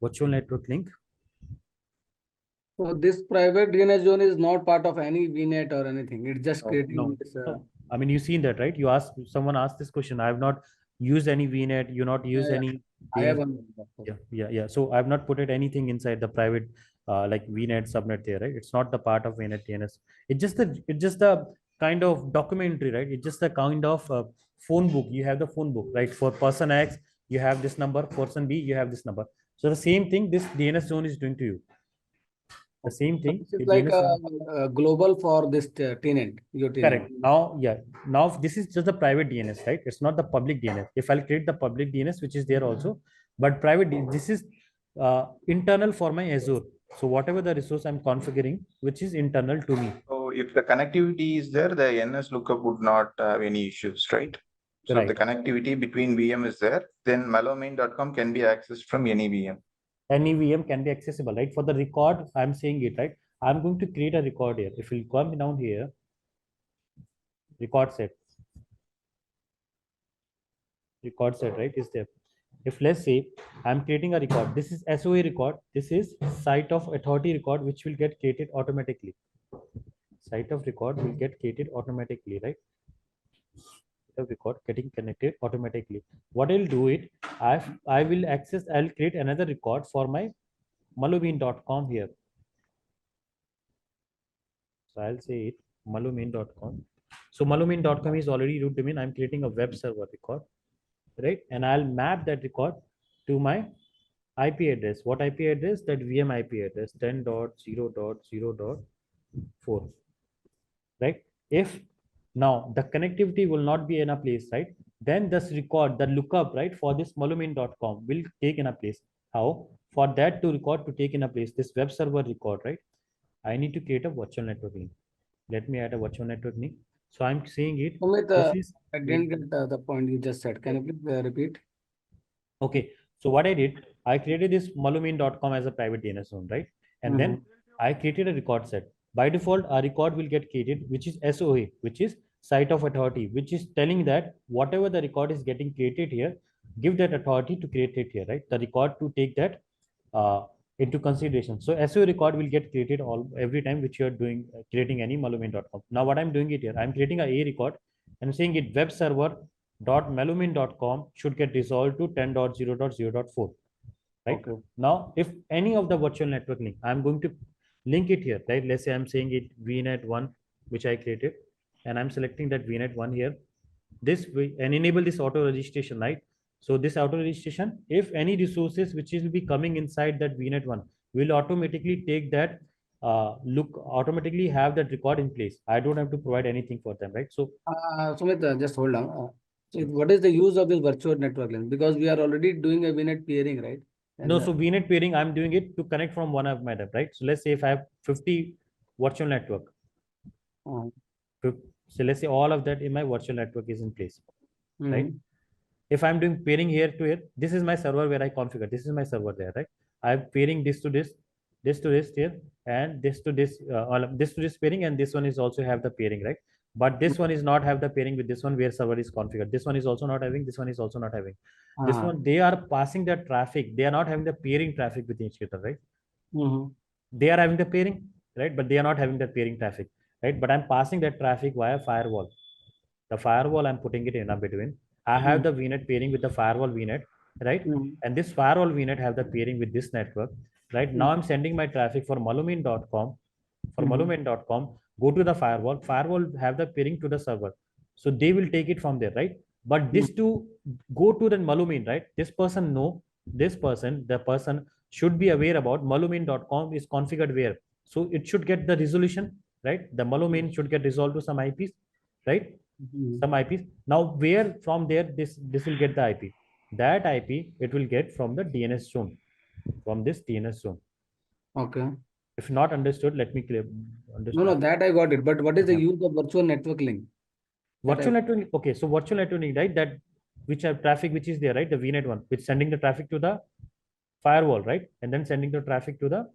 virtual network link. So this private DNS zone is not part of any VNet or anything. It's just creating No. this. I mean, you've seen that, right? Someone asked this question. I have not used any VNet. You not used any. I have one. Yeah. So I've not put it anything inside the private like VNet subnet there, right? It's not the part of VNet DNS. It's just the kind of documentary, right? It's just the kind of phone book. You have the phone book, right? For person X, you have this number. Person B, you have this number. So the same thing this DNS zone is doing to you. The same thing. This is like a global for this tenant. Your tenant. Correct. Now, yeah. Now this is just the private DNS, right? It's not the public DNS. If I'll create the public DNS, which is there also, but private, this is internal for my Azure. So whatever the resource I'm configuring, which is internal to me. So if the connectivity is there, the NS lookup would not have any issues, right? So Right. if the connectivity between VM is there, then malomain.com can be accessed from any VM. Any VM can be accessible, right? For the record, I'm saying it, right? I'm going to create a record here. If you come down here, record set, right, is there. If let's say I'm creating a record, this is SOA record, this is site of authority record, which will get created automatically. Site of record will get created automatically, right? of record getting connected automatically. What I'll do it, I'll create another record for my malumin.com here. So I'll say it malumin.com. So malumin.com is already root domain. I'm creating a web server record, right? And I'll map that record to my IP address. What IP address? That VM IP address 10.0.0.4, right? If now the connectivity will not be in a place, right? Then this record, the lookup, right, for this malumin.com will take in a place. How? For that to record to take in a place, this web server record, right? I need to create a virtual network link. Let me add a virtual network link. So I'm saying it. Sumit, This is I didn't get the point you just said. Can you please repeat? okay. So what I did, I created this malumin.com as a private DNS zone, right? And then I created a record set. By default, a record will get created, which is SOA, which is site of authority, which is telling that whatever the record is getting created here, give that authority to create it here, right? The record to take that into consideration. So SOA record will get created every time which you are doing creating any malumin.com. Now what I'm doing it here, I'm creating a record and saying it web server .malumin.com should get resolved to 10.0.0.4, right? Okay. Now if any of the virtual network link, I'm going to link it here, right? Let's say I'm saying it VNet1, which I created, and I'm selecting that VNet1 here, this way, and enable this auto registration, right? So this auto registration, if any resources which will be coming inside that VNet1 will automatically take that automatically have that record in place. I don't have to provide anything for them, right? So Sumit, just hold on. So what is the use of this virtual network link? Because we are already doing a VNet peering, right? And no, so VNet peering, I'm doing it to connect from one of my them, right? So let's say if I have 50 virtual network, so let's say all of that in my virtual network is in place, right? If I'm doing pairing here to here, this is my server where I configure. This is my server there, right? I'm pairing this to this to this here, and this to this, this to this pairing, and this one is also have the pairing, right? But this one is not have the pairing with this one where server is configured. This one is also not having. This one is also not having. This one, they are passing the traffic. They are not having the pairing traffic with each other, right? They are having the pairing, right? But they are not having the pairing traffic, right? But I'm passing that traffic via firewall. The firewall, I'm putting it in a between. I have the VNet pairing with the firewall VNet, right? And this firewall VNet have the pairing with this network, right? Now I'm sending my traffic for malumin.com. For malumin.com, go to the firewall. Firewall have the pairing to the server. So they will take it from there, right? But this to go to the malumin, right? This person know, the person should be aware about malumin.com is configured where. So it should get the resolution, right? The malumin should get resolved to some IPs, right? Some IPs. Now where from there this will get the IP. That IP it will get from the DNS zone, from this DNS zone. Okay. If not understood, let me clear. No, that I got it. But what is the use of virtual network link? Virtual network. Okay, so virtual networking, right? That which have traffic which is there, right? The VNet one, which sending the traffic to the firewall, right? And then sending the traffic to the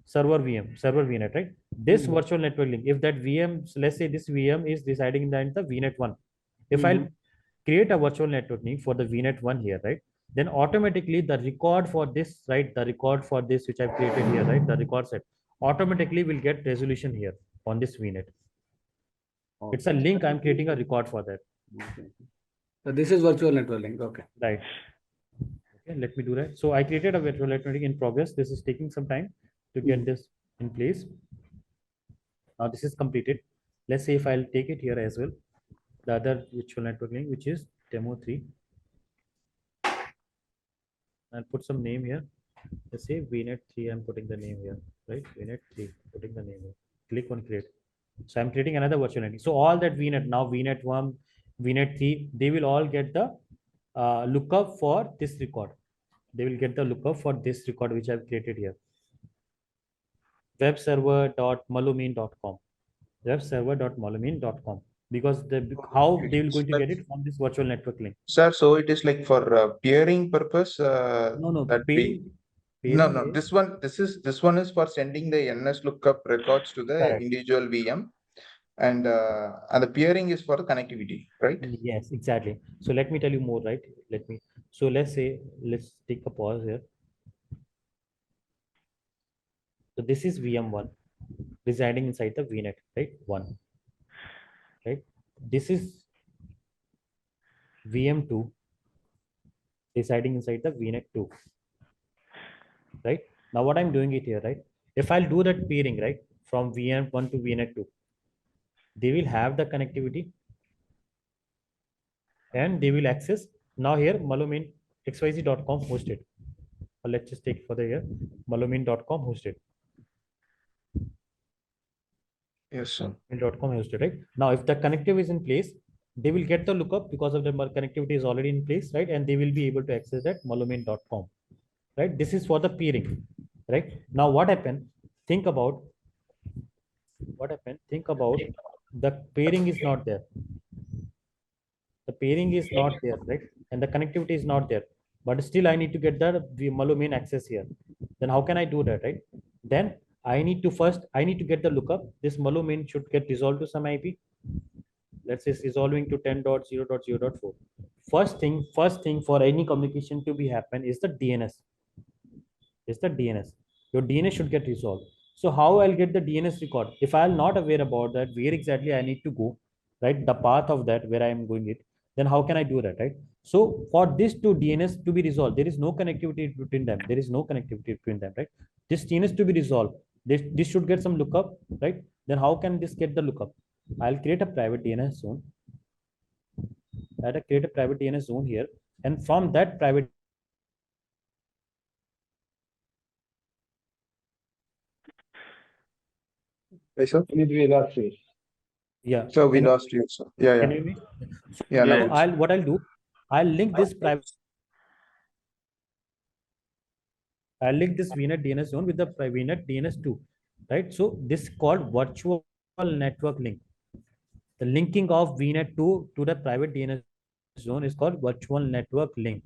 server VNet, right? This virtual network link, if that VM, so let's say this VM is residing in the VNet one. If I'll create a virtual network link for the VNet one here, right? Then automatically the record for this, right? The record for this which I've created here, right? The record set automatically will get resolution here on this VNet. It's a link. I'm creating a record for that. Okay. So this is virtual network link. Okay. Right. Okay, let me do that. So I created a virtual network in progress. This is taking some time to get this in place. Now this is completed. Let's say if I'll take it here as well, the other virtual network link, which is demo 3. I'll put some name here. Let's say VNet 3. I'm putting the name here, right? VNet 3, putting the name here. Click on create. So I'm creating another virtual network. So all that VNet now, VNet 1, VNet 3, they will all get the lookup for this record. They will get the lookup for this record which I've created here. Webserver.malumin.com. Webserver.malumin.com. Because how they will going to get it from this virtual network link. Sir, so it is like for peering purpose. No. No. This one is for sending the NS lookup records to the individual VM, and the peering is for the connectivity, right? Yes, exactly. So let me tell you more, right? So let's take a pause here. So this is VM1 residing inside the VNet, right? 1. Right? This is VM2 residing inside the VNet 2, right? Now what I'm doing it here, right? If I'll do that peering, right, from VM1 to VNet 2, they will have the connectivity and they will access. Now here malumin xyz.com hosted. Let's just take further here, malumin.com hosted. Yes, sir. .com hosted, right? Now, if the connectivity is in place, they will get the lookup because of the connectivity is already in place, right? And they will be able to access that malumin.com, right? This is for the peering, right? Now, what happened? Think about what happened. Think about the pairing is not there. The pairing is not there, right? And the connectivity is not there. But still, I need to get the malumin access here. Then how can I do that, right? Then I need to get the lookup. This malumin should get resolved to some IP. Let's say it's resolving to 10.0.0.4. First thing for any communication to be happen is the DNS. Your DNS should get resolved. So how I'll get the DNS record? If I'm not aware about that, where exactly I need to go, right? The path of that where I am going it, then how can I do that, right? So for this to DNS to be resolved, there is no connectivity between them. Right? This DNS to be resolved, this should get some lookup, right? Then how can this get the lookup? I'll create a private DNS zone. Create a private DNS zone here, and from that private Hey, sir. We lost you. yeah. So we lost you, sir. Yeah, Can yeah. you hear me? Yeah, Now now what I'll do, I'll link this VNet DNS zone with the VNet DNS2, right? So this is called virtual network link. The linking of VNet 2 to the private DNS zone is called virtual network link.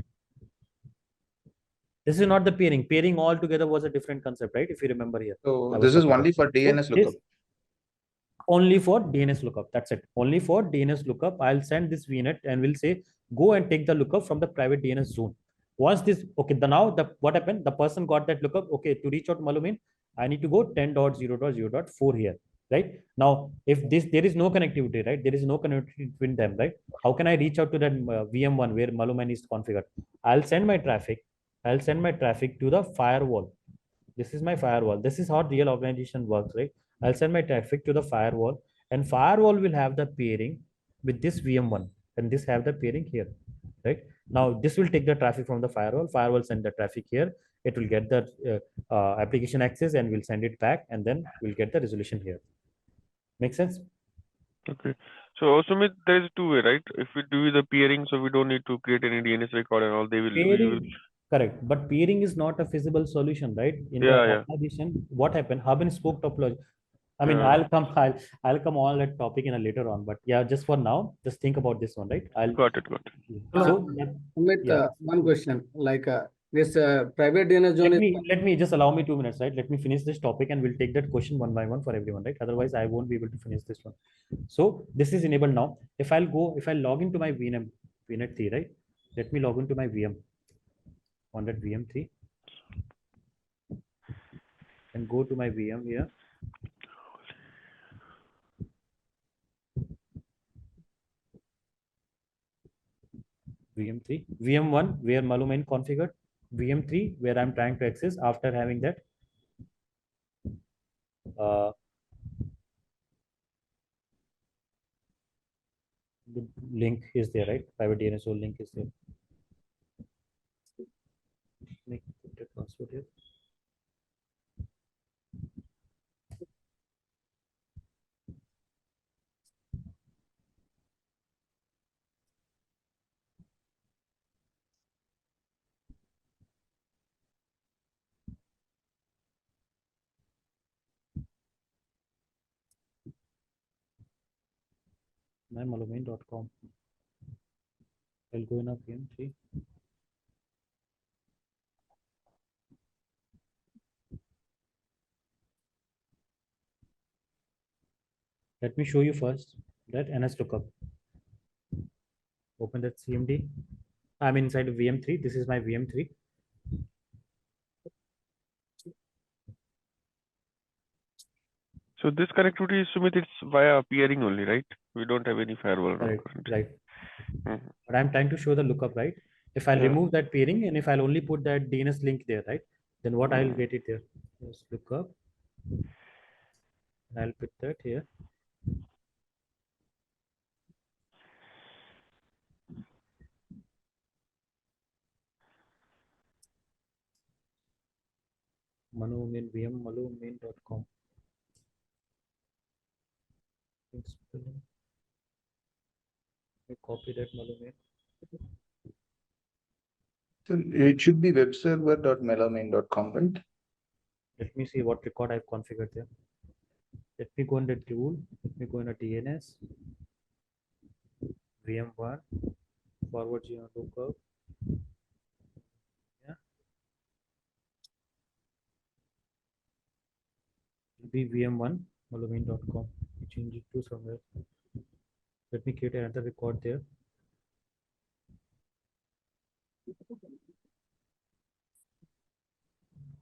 This is not the peering. Peering altogether was a different concept, right? If you remember here. so this is only for DNS lookup. Only for DNS lookup. That's it. Only for DNS lookup. I'll send this VNet and we'll say, go and take the lookup from the private DNS zone. Once this, okay, what happened? The person got that lookup. Okay, to reach out to malumin, I need to go 10.0.0.4 here, right? Now, if there is no connectivity, right? There is no connectivity between them, right? How can I reach out to that VM1 where malumin is configured? I'll send my traffic to the firewall. This is my firewall. This is how real organization works, right? I'll send my traffic to the firewall, and firewall will have the pairing with this VM1, and this have the pairing here, right? Now this will take the traffic from the firewall. Firewall send the traffic here. It will get the application access and we'll send it back, and then we'll get the resolution here. Make sense? Okay. So Sumit, there is two way, right? If we do the peering, so we don't need to create any DNS record and all. We will. Correct, but peering is not a feasible solution, right? In the organization, what happened? Hub and spoke topology. I mean, I'll come on that topic in a later on, but yeah, just for now, just think about this one, right? Got it. So, one question, like this private DNS zone. Let me just allow me 2 minutes, right? Let me finish this topic, and we'll take that question one by one for everyone, right? Otherwise, I won't be able to finish this one. So this is enabled now. If I log into my VNet 3, right? Let me log into my VM on that VM3 and go to my VM here. VM3, VM1 where malumin configured, VM3 where I'm trying to access after having that the link is there, right? Private DNS link is there. Make the password here. mymalumin.com. I'll go in a VM3. Let me show you first that NS lookup. Open that CMD. I'm inside of VM3. This is my VM3. So this connectivity, Sumit, it's via peering only, right? We don't have any firewall. Right. But I'm trying to show the lookup, right? If I'll Yeah. remove that pairing and if I'll only put that DNS link there, right? Then what I'll get it there? Just lookup. I'll put that here. Manu main VM malu main.com. Copy that malu main. So it should be webserver.melomain.com, right? Let me see what record I've configured there. Let me go in the tool. Let me go in a DNS. VM1 forward lookup. Yeah. Be VM1 malumain.com. Change it to somewhere. Let me create another record there.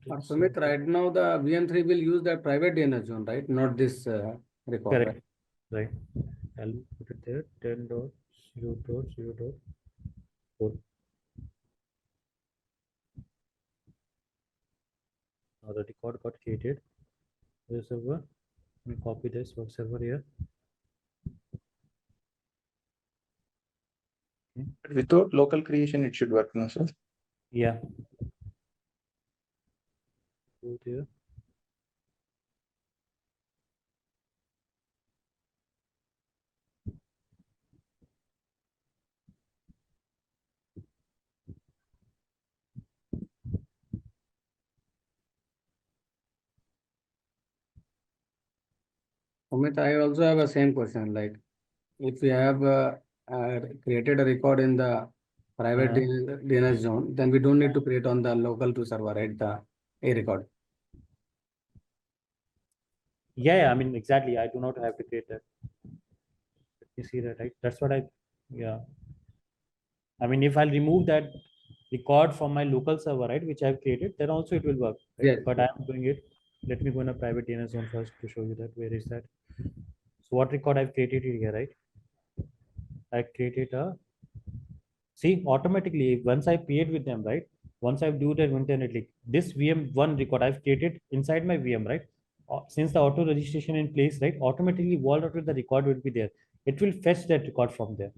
Sumit, right now the VM3 will use that private DNS zone, right? Not this record. Correct. Right. I'll put it there. 10.0.0.4. Now the record got created. This server. Let me copy this web server here. Okay. Without local creation, it should work, no, sir? Yeah. Go there. Sumit, I also have a same question. Like, if we have created a record in the private DNS zone, then we don't need to create on the local to server, right? The A record. Yeah, I mean, exactly. I do not have to create that. You see that, right? That's what yeah. I mean, if I'll remove that record from my local server, right, which I've created, then also it will work. Right? Yes. But I'm doing it. Let me go in a private DNS zone first to show you that. Where is that? So what record I've created here, right? I created a, see, automatically, once I paid with them, right? Once I do that internally, this VM1 record I've created inside my VM, right? Since the auto registration in place, right? Automatically, walled out with the record will be there. It will fetch that record from there.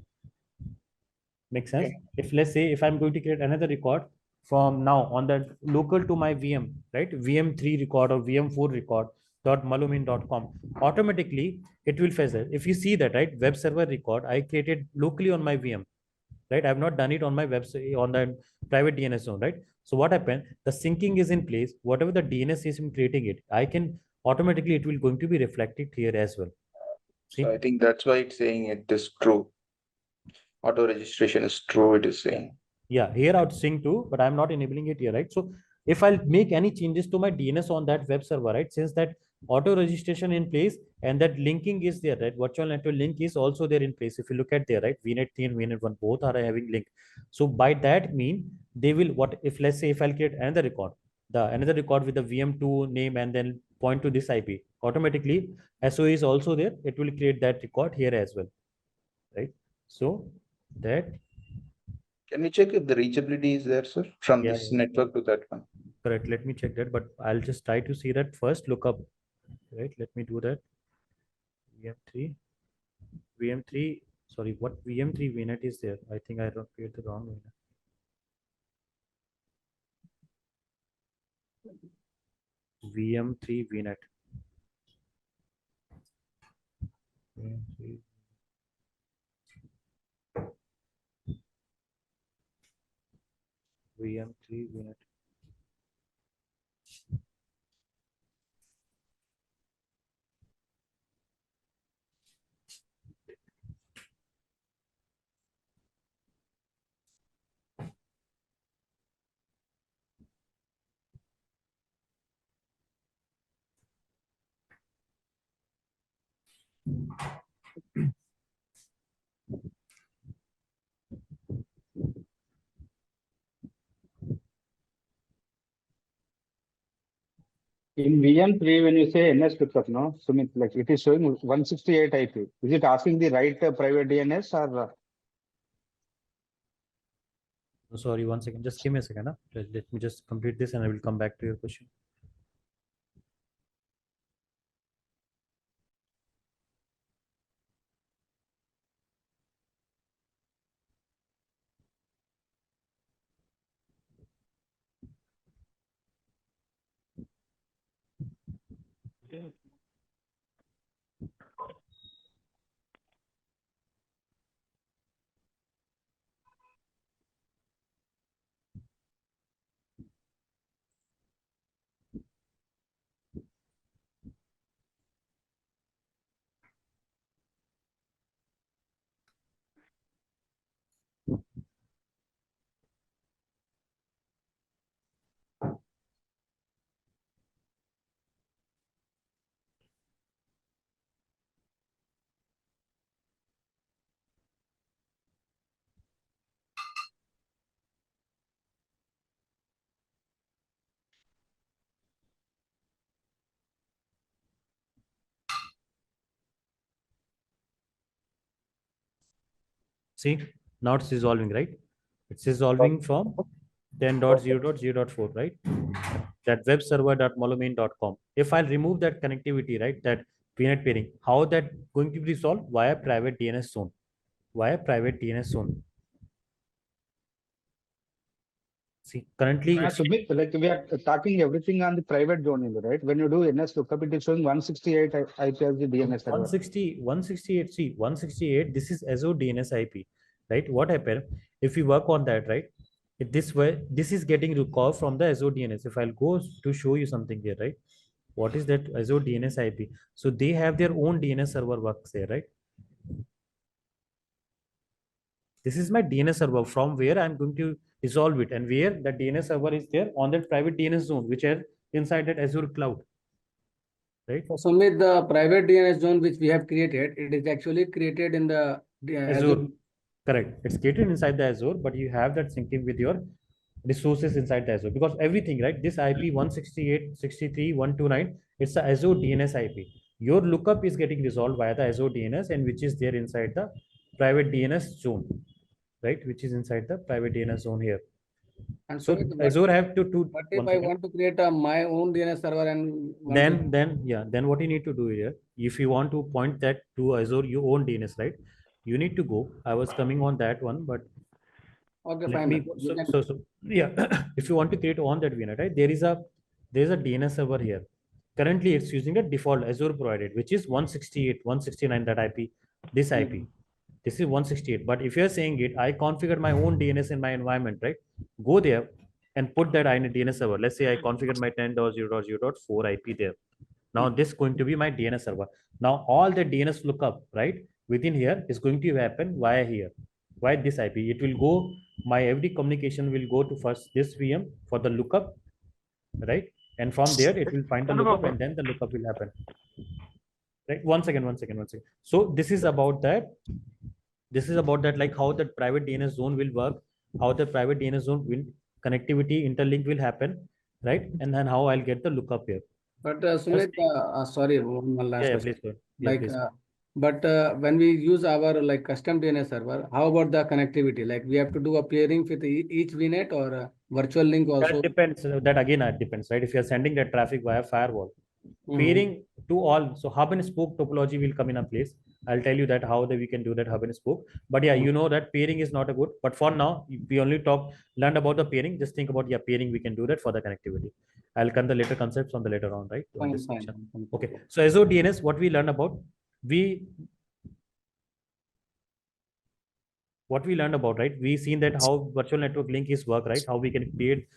Makes sense? Okay. If let's say if I'm going to create another record from now on the local to my VM, right? VM3 record or VM4 record .malumin.com, automatically it will fetch that. If you see that, right, web server record I created locally on my VM, right? I've not done it on my website on the private DNS zone, right? So what happened? The syncing is in place. Whatever the DNS is in creating it, I can automatically it will going to be reflected here as well. See? So I think that's why it's saying it is true. Auto registration is true, it is saying. Yeah, here I would sync too, but I'm not enabling it here, right? So if I'll make any changes to my DNS on that web server, right? Since that auto registration in place and that linking is there, right? Virtual network link is also there in place. If you look at there, right? VNet 3 and VNet 1 both are having link. So by that mean they will what if let's say if I'll create another record, another record with the VM2 name and then point to this IP, automatically SO is also there. It will create that record here as well, right? So that. Can we check if the reachability is there, sir? From this network to that one. Correct. Let me check that, but I'll just try to see that first. Look up, right? Let me do that. VM3. Sorry, what VM3 VNet is there? I think I don't create the wrong VNet. VM3 VNet. VM3 VNet. In VM3, when you say NS lookup, no, Sumit, like it is showing 168 IP. Is it asking the right private DNS or? Sorry, 1 second. Just give me a second. Huh? Let me just complete this and I will come back to your question. See, now it's resolving, right? It's resolving from 10.0.0.4, right? That web server.malumain.com. If I'll remove that connectivity, right, that VNet pairing, how that going to be resolved? Via private DNS zone. Via private DNS zone. See, currently it's Sumit, like we are talking everything on the private zone, right? When you do NS lookup, it is showing 168 IP as the DNS server. 168, see, 168, this is Azure DNS IP, right? What happened? If we work on that, right? If this way, this is getting recalled from the Azure DNS. If I'll go to show you something here, right? What is that Azure DNS IP? So they have their own DNS server works there, right? This is my DNS server from where I'm going to resolve it, and where the DNS server is there on that private DNS zone, which are inside that Azure cloud, right? So Sumit, the private DNS zone which we have created, it is actually created in the Azure. Correct. It's created inside the Azure, but you have that syncing with your resources inside the Azure, because everything, right? This IP 168.63.129, it's the Azure DNS IP. Your lookup is getting resolved via the Azure DNS, and which is there inside the private DNS zone, right? Which is inside the private DNS zone here. And so Azure have to But if I want to create my own DNS server and then what you need to do here, if you want to point that to Azure your own DNS, right? You need to go. I was coming on that one, but okay, let fine. me so yeah. If you want to create on that VNet, right? There is a DNS server here. Currently, it's using a default Azure provided, which is 168.169 that IP. This IP. This is 168. But if you're saying it, I configured my own DNS in my environment, right? Go there and put that in a DNS server. Let's say I configured my 10.0.0.4 IP there. Now this is going to be my DNS server. Now all the DNS lookup, right, within here is going to happen via here. Via this IP. It will go, my every communication will go to first this VM for the lookup, right? And from there it will find the lookup, and then the lookup will happen. Right? One second. So this is about that. This is about that, like how the private DNS zone will work, how the private DNS zone will connectivity interlink will happen, right? And then how I'll get the lookup here. But Sumit, sorry, one last question. Please go ahead. Like, but when we use our like custom DNS server, how about the connectivity? Like we have to do a peering with each VNet or virtual link also? That depends. That again, it depends, right? If you're sending that traffic via firewall, peering to all, so hub and spoke topology will come in a place. I'll tell you that how we can do that hub and spoke. But yeah, you know that peering is not a good. But for now, we only learned about the peering. Just think about peering. We can do that for the connectivity. I'll come the later concepts on the later on, right? Fine. Okay. So Azure DNS, what we learned about, right? We seen that how virtual network link is work, right? How we can create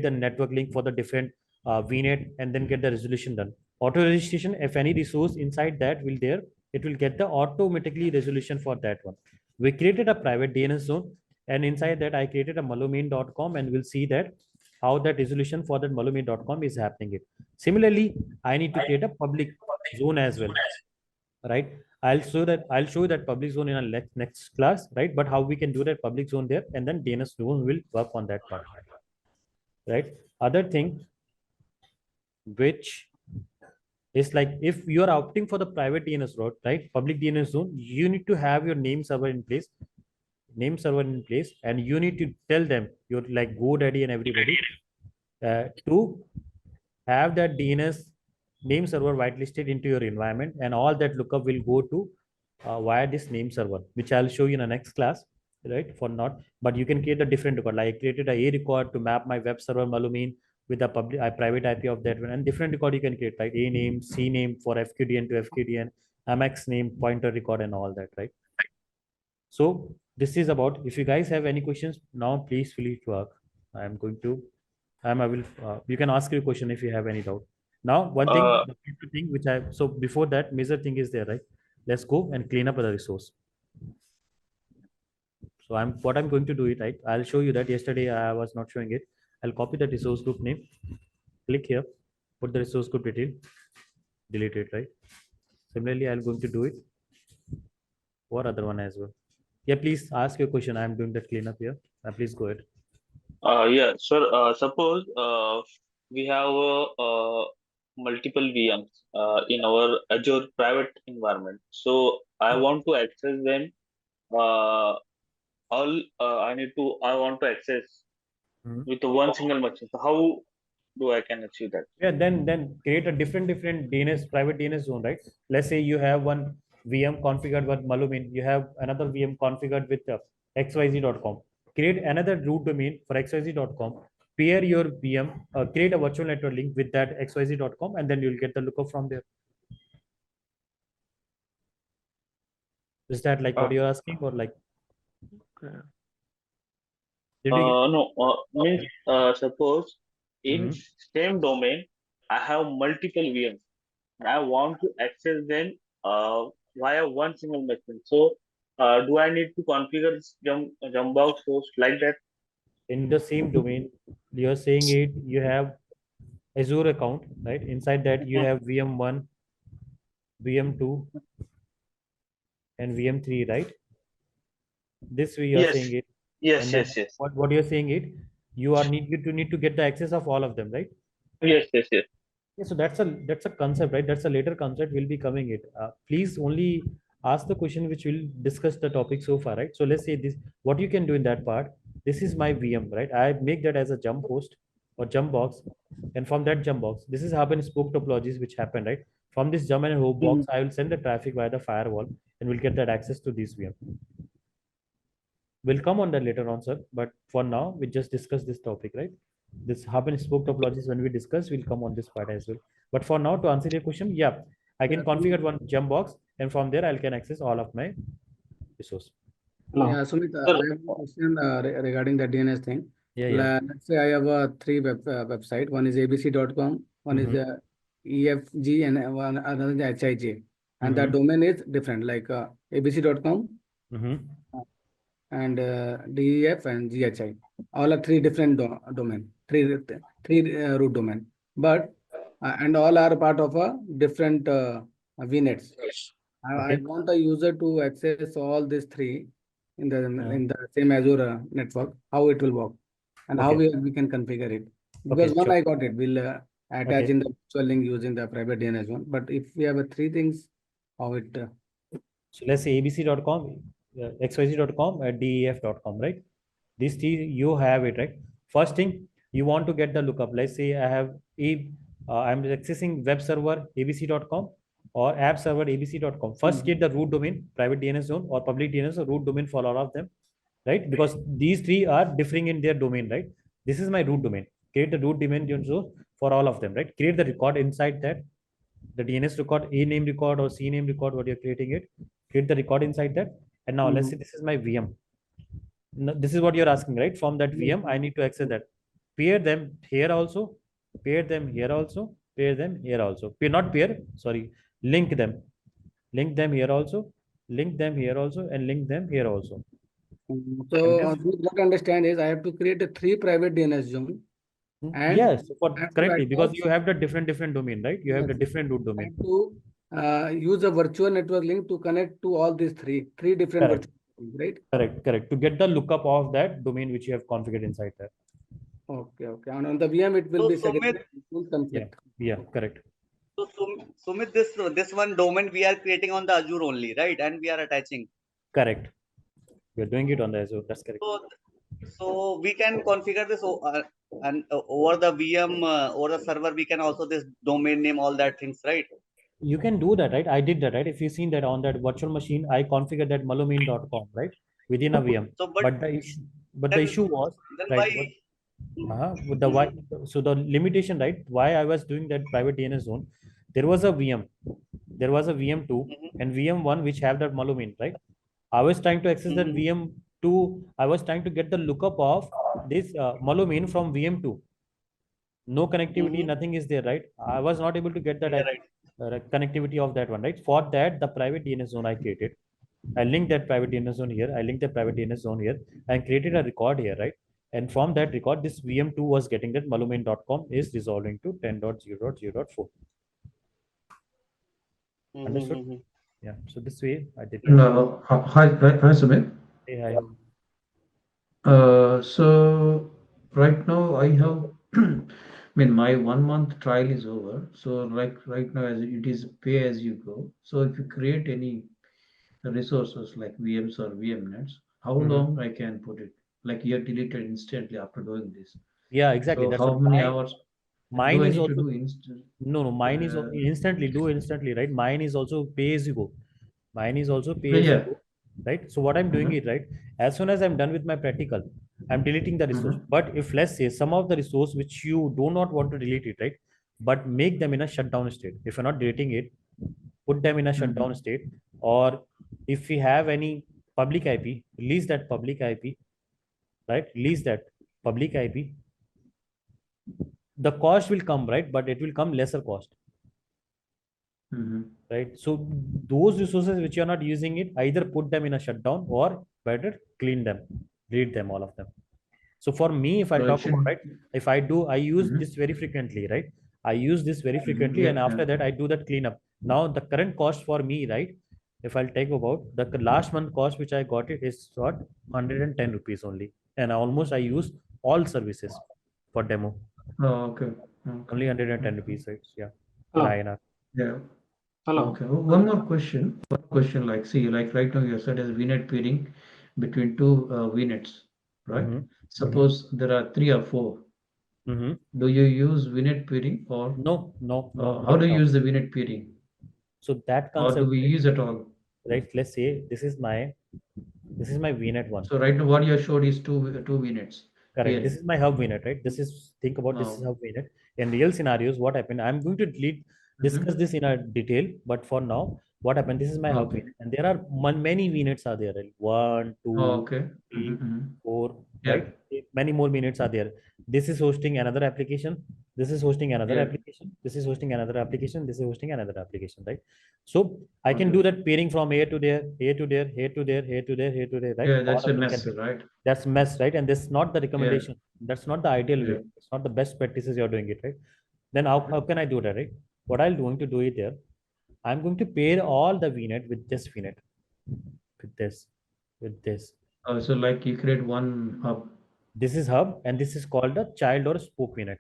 the network link for the different VNet and then get the resolution done. Auto registration, if any resource inside that will there, it will get the automatically resolution for that one. We created a private DNS zone, and inside that I created a malumain.com, and we'll see that how that resolution for that malumain.com is happening it. Similarly, I need to create a public zone as well, right? I'll show that public zone in a next class, right? But how we can do that public zone there, and then DNS zone will work on that part, right? Other thing, which is like if you are opting for the private DNS route, right? Public DNS zone, you need to have your name server in place. name server in place, and you need to tell them, your like GoDaddy and everybody, to have that DNS name server whitelisted into your environment, and all that lookup will go to via this name server, which I'll show you in the next class, right? For not, but you can create a different record. Like I created a record to map my web server Malumin with a public private IP of that one, and different record you can create, like A name, C name for FQDN to FQDN, MX name, pointer record, and all that, right? So this is about. If you guys have any questions now, please feel free to ask. I am going to. I will. You can ask your question if you have any doubt. Now, one thing, the major thing which I, so before that, major thing is there, right? Let's go and clean up the resource. So what I'm going to do it, right? I'll show you that. Yesterday I was not showing it. I'll copy the resource group name. Click here, put the resource group detail, delete it, right? Similarly, I'm going to do it for other one as well. Yeah, please ask your question. I'm doing that cleanup here. Please go ahead. Yeah, sir. Suppose we have multiple VMs in our Azure private environment. So I want to access them. I want to access with one single machine. So how do I can achieve that? Yeah, then create a different DNS, private DNS zone, right? Let's say you have one VM configured with Malumin, you have another VM configured with xyz.com. Create another root domain for xyz.com, pair your VM, create a virtual network link with that xyz.com, and then you'll get the lookup from there. Is that like what you're asking, or like? Okay. No, means suppose in same domain I have multiple VMs and I want to access them via one single machine. So do I need to configure this jump box host like that? In the same domain, you're saying it, you have Azure account, right? Inside that you have VM1, VM2, and VM3, right? This way you're saying it. Yes, yes. What you're saying it, you need to get the access of all of them, right? Yes. Yeah, so that's a concept, right? That's a later concept will be coming it. Please only ask the question which will discuss the topic so far, right? So let's say this, what you can do in that part. This is my VM, right? I make that as a jump host or jump box, and from that jump box, this is hub and spoke topologies which happen, right? From this jump and hope box, I will send the traffic via the firewall, and we'll get that access to this VM. We'll come on that later on, sir. But for now, we just discuss this topic, right? This hub and spoke topologies, when we discuss, we'll come on this part as well. But for now, to answer your question, yeah, I can configure one jump box, and from there I can access all of my resource. Yeah, Sumit, I have a question regarding the DNS thing. Yeah. Let's say I have three website. One is abc.com, one is EFG, and another is HIJ. And the domain is different, like abc.com and DEF and GHI. All are three different domain, three root domain. But and all are part of a different VNets. I want a user to access all these three in the same Azure network. How it will work, and how we can configure it. Because one I got it, we'll attach in the virtual link using the private DNS one. But if we have three things, how it? So let's say abc.com, xyz.com, and def.com, right? These three you have it, right? First thing, you want to get the lookup. Let's say I have I'm accessing web server abc.com or app server abc.com. First, get the root domain, private DNS zone or public DNS or root domain for all of them, right? Because these three are differing in their domain, right? This is my root domain. Create the root domain zone for all of them, right? Create the record inside that, the DNS record, A name record or C name record, what you're creating it. Create the record inside that. And now let's say this is my VM. Now, this is what you're asking, right? From that VM, I need to access that. Pair them here also, pair them here also, pair them here also. Not pair, sorry, link them. Link them here also, link them here also, and link them here also. So what I understand is I have to create a three private DNS zone. And yes, correctly, because you have the different domain, right? You have the different root domain. To use a virtual network link to connect to all these three different virtual, right? Correct. To get the lookup of that domain which you have configured inside there. Okay. And on the VM, it will be segregated. Yeah, correct. So Sumit, this one domain we are creating on the Azure only, right? And we are attaching. Correct. We're doing it on the Azure. That's correct. So we can configure this and over the VM, over the server, we can also this domain name, all that things, right? You can do that, right? I did that, right? If you've seen that on that virtual machine, I configured that malumine.com, right? Within a VM. So, But the issue was, then right? why? With the why, so the limitation, right? Why I was doing that private DNS zone, there was a VM. There was a VM2 and VM1 which have that malumine, right? I was trying to access that VM2. I was trying to get the lookup of this malumine from VM2. No connectivity, nothing is there, right? I was not able to get that connectivity of that one, right? For that, the private DNS zone I created. I linked that private DNS zone here. I linked the private DNS zone here and created a record here, right? And from that record, this VM2 was getting that malumine.com is resolving to 10.0.0.4. Understood? Yeah. So this way I did that. No, hi, Sumit. Hey, hi. So right now I have, I mean, my 1 month trial is over. So like right now, as it is pay as you go. So if you create any resources like VMs or VMnets, how long I can put it? Like you're deleted instantly after doing this. Yeah, exactly. So That's how what many hours? Mine do I is need also to do instant? no, mine is instantly, right? Mine is also pay as you go. Mine is also pay as you go, right? So what I'm doing it, right? As soon as I'm done with my practical, I'm deleting the resource. But if let's say some of the resource which you do not want to delete it, right? But make them in a shutdown state. If you're not deleting it, put them in a shutdown state. Or if we have any public IP, release that public IP, right? Release that public IP. The cost will come, right? But it will come lesser cost. Right? So those resources which you're not using it, either put them in a shutdown or better clean them, delete them, all of them. So for me, if I talk about, right, if I use this very frequently, right? I use this very frequently, and after that I do that cleanup. Now the current cost for me, right? If I'll take about the last month cost which I got it is what 110 rupees only, and almost I use all services for demo. Oh, okay. Only 110 rupees, right? Yeah. Hello. Yeah. Hello. Okay. One more question. One question, like, see, like right now you said as VNet peering between two VNets, right? Suppose there are 3 or 4. Do you use VNet peering or no? How do you use the VNet peering? So that concept, or do we use at all? Right. Let's say this is my VNet one. So right now what you showed is two VNets. Correct. Here. This is my hub VNet, right? This is, think about this is hub VNet. In real scenarios, what happened? I'm going to discuss this in a detail, but for now, what happened? This is my hub VNet, and there are many VNets are there. Right? 1, 2, 3, 4, right? Many more VNets are there. This is hosting another application. This is hosting another application. This is hosting another application. This is hosting another application, right? So I can do that pairing from here to there, here to there, here to there, here to there, here to there, right? Yeah, that's a mess, right? That's mess, right? And that's not the recommendation. That's not the ideal way. It's not the best practices you're doing it, right? Then how can I do that, right? What I'm going to do it there, I'm going to pair all the VNet with this VNet, with this. So like you create one hub. This is hub, and this is called a child or spoke VNet.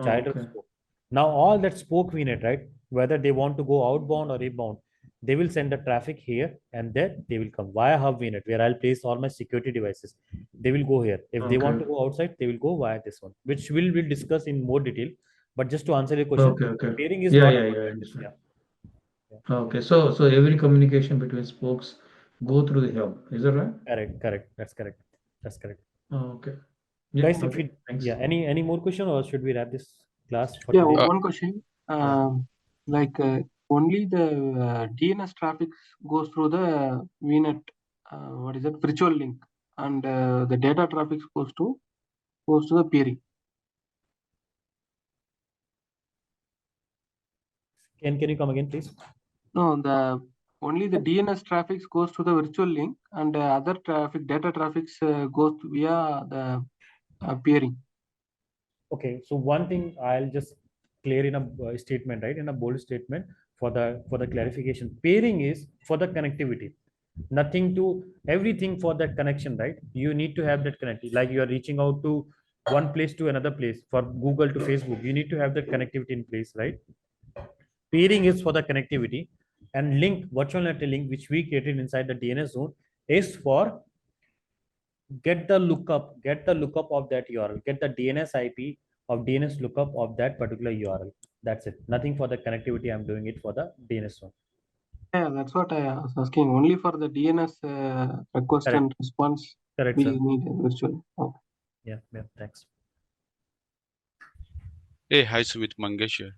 Child or spoke. Now all that spoke VNet, right? Whether they want to go outbound or inbound, they will send the traffic here, and then they will come via hub VNet, where I'll place all my security devices. They will go here. If they want to go outside, they will go via this one, which we'll discuss in more detail. But just to answer your question, pairing is not. Okay, so every communication between spokes go through the hub. Is that right? Correct. That's correct. Okay. Guys, if any more question, or should we wrap this class for today? One question. Only the DNS traffic goes through the VNet, virtual link, and the data traffic goes to the peering. Can you come again, please? No, only the DNS traffic goes to the virtual link, and other data traffic goes via the peering. Okay, so one thing I'll just clear in a statement, right? In a bold statement for the clarification. Pairing is for the connectivity. Nothing to everything for that connection, right? You need to have that connectivity. Like you are reaching out to one place to another place, for Google to Facebook. You need to have that connectivity in place, right? Pairing is for the connectivity, and link, virtual network link, which we created inside the DNS zone, is for get the lookup of that URL, get the DNS IP of DNS lookup of that particular URL. That's it. Nothing for the connectivity. I'm doing it for the DNS one. Yeah, that's what I was asking. Only for the DNS request Correct. and response, Correct, we sir. need a virtual. Okay. Yeah, thanks. Hey, hi, Sumit, Mangesh here.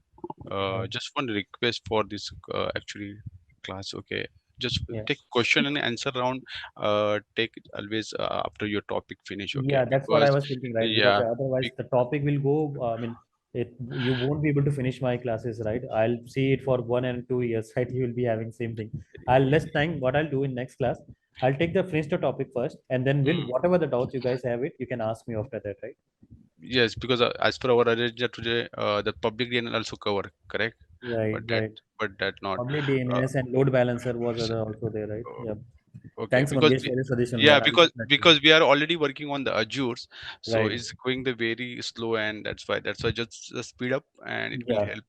Hi. Just one request for this actually class. Okay, just Yeah. take question and answer round. Take it always after your topic finish. Okay, Yeah, that's what I was thinking, right? Because yeah, otherwise the topic will go. You won't be able to finish my classes, right? I'll see it for 1 and 2 years, right? You will be having same thing. I'll less time. What I'll do in next class, I'll take the finish the topic first, and then whatever the doubts you guys have it, you can ask me after that, right? yes, because as per our agenda today, the public DNS also cover, correct? Right, But that not. Public DNS and load balancer was also there, right? Yeah. Okay, Thanks, because Mangesh, for the suggestion. yeah, I'll because we are already working on the Azures, so Right. it's going the very slow, and that's why just speed up, and it will Yeah. help.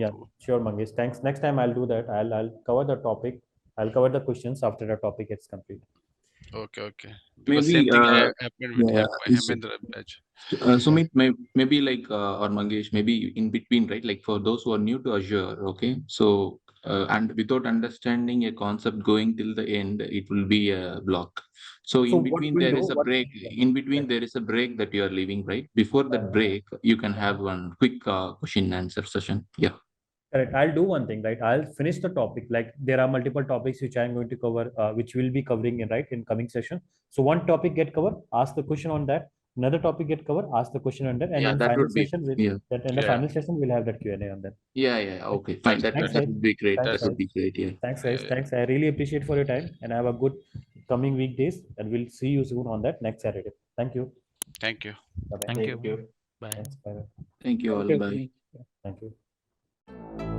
Yeah, sure, Mangesh. Thanks. Next time I'll do that. I'll cover the topic. I'll cover the questions after the topic gets complete. Okay. Because Maybe same thing happened with Hemendra batch. Sumit, maybe like or Mangesh, maybe in between, right? Like for those who are new to Azure, okay. So and without understanding a concept going till the end, it will be a block. So in between there is a break. In between there is a break that you are leaving, right? Before that break, you can have one quick question and answer session. Yeah. Correct. I'll do one thing, right? I'll finish the topic. Like there are multiple topics which I'm going to cover, which we'll be covering in coming session. So one topic get covered, ask the question on that. Another topic get covered, ask the question on that. And Yeah, in that final would be session, final session, we'll have that Q&A on that. Yeah. Okay, fine. That would be great. That would be great. Yeah. Thanks, guys. Thanks. I really appreciate for your time, and have a good coming weekdays. And we'll see you soon on that next Saturday. Thank you. Thank you. Bye-bye. Thank you. Bye. Thanks. Bye. Thank you all. Bye. Thank you.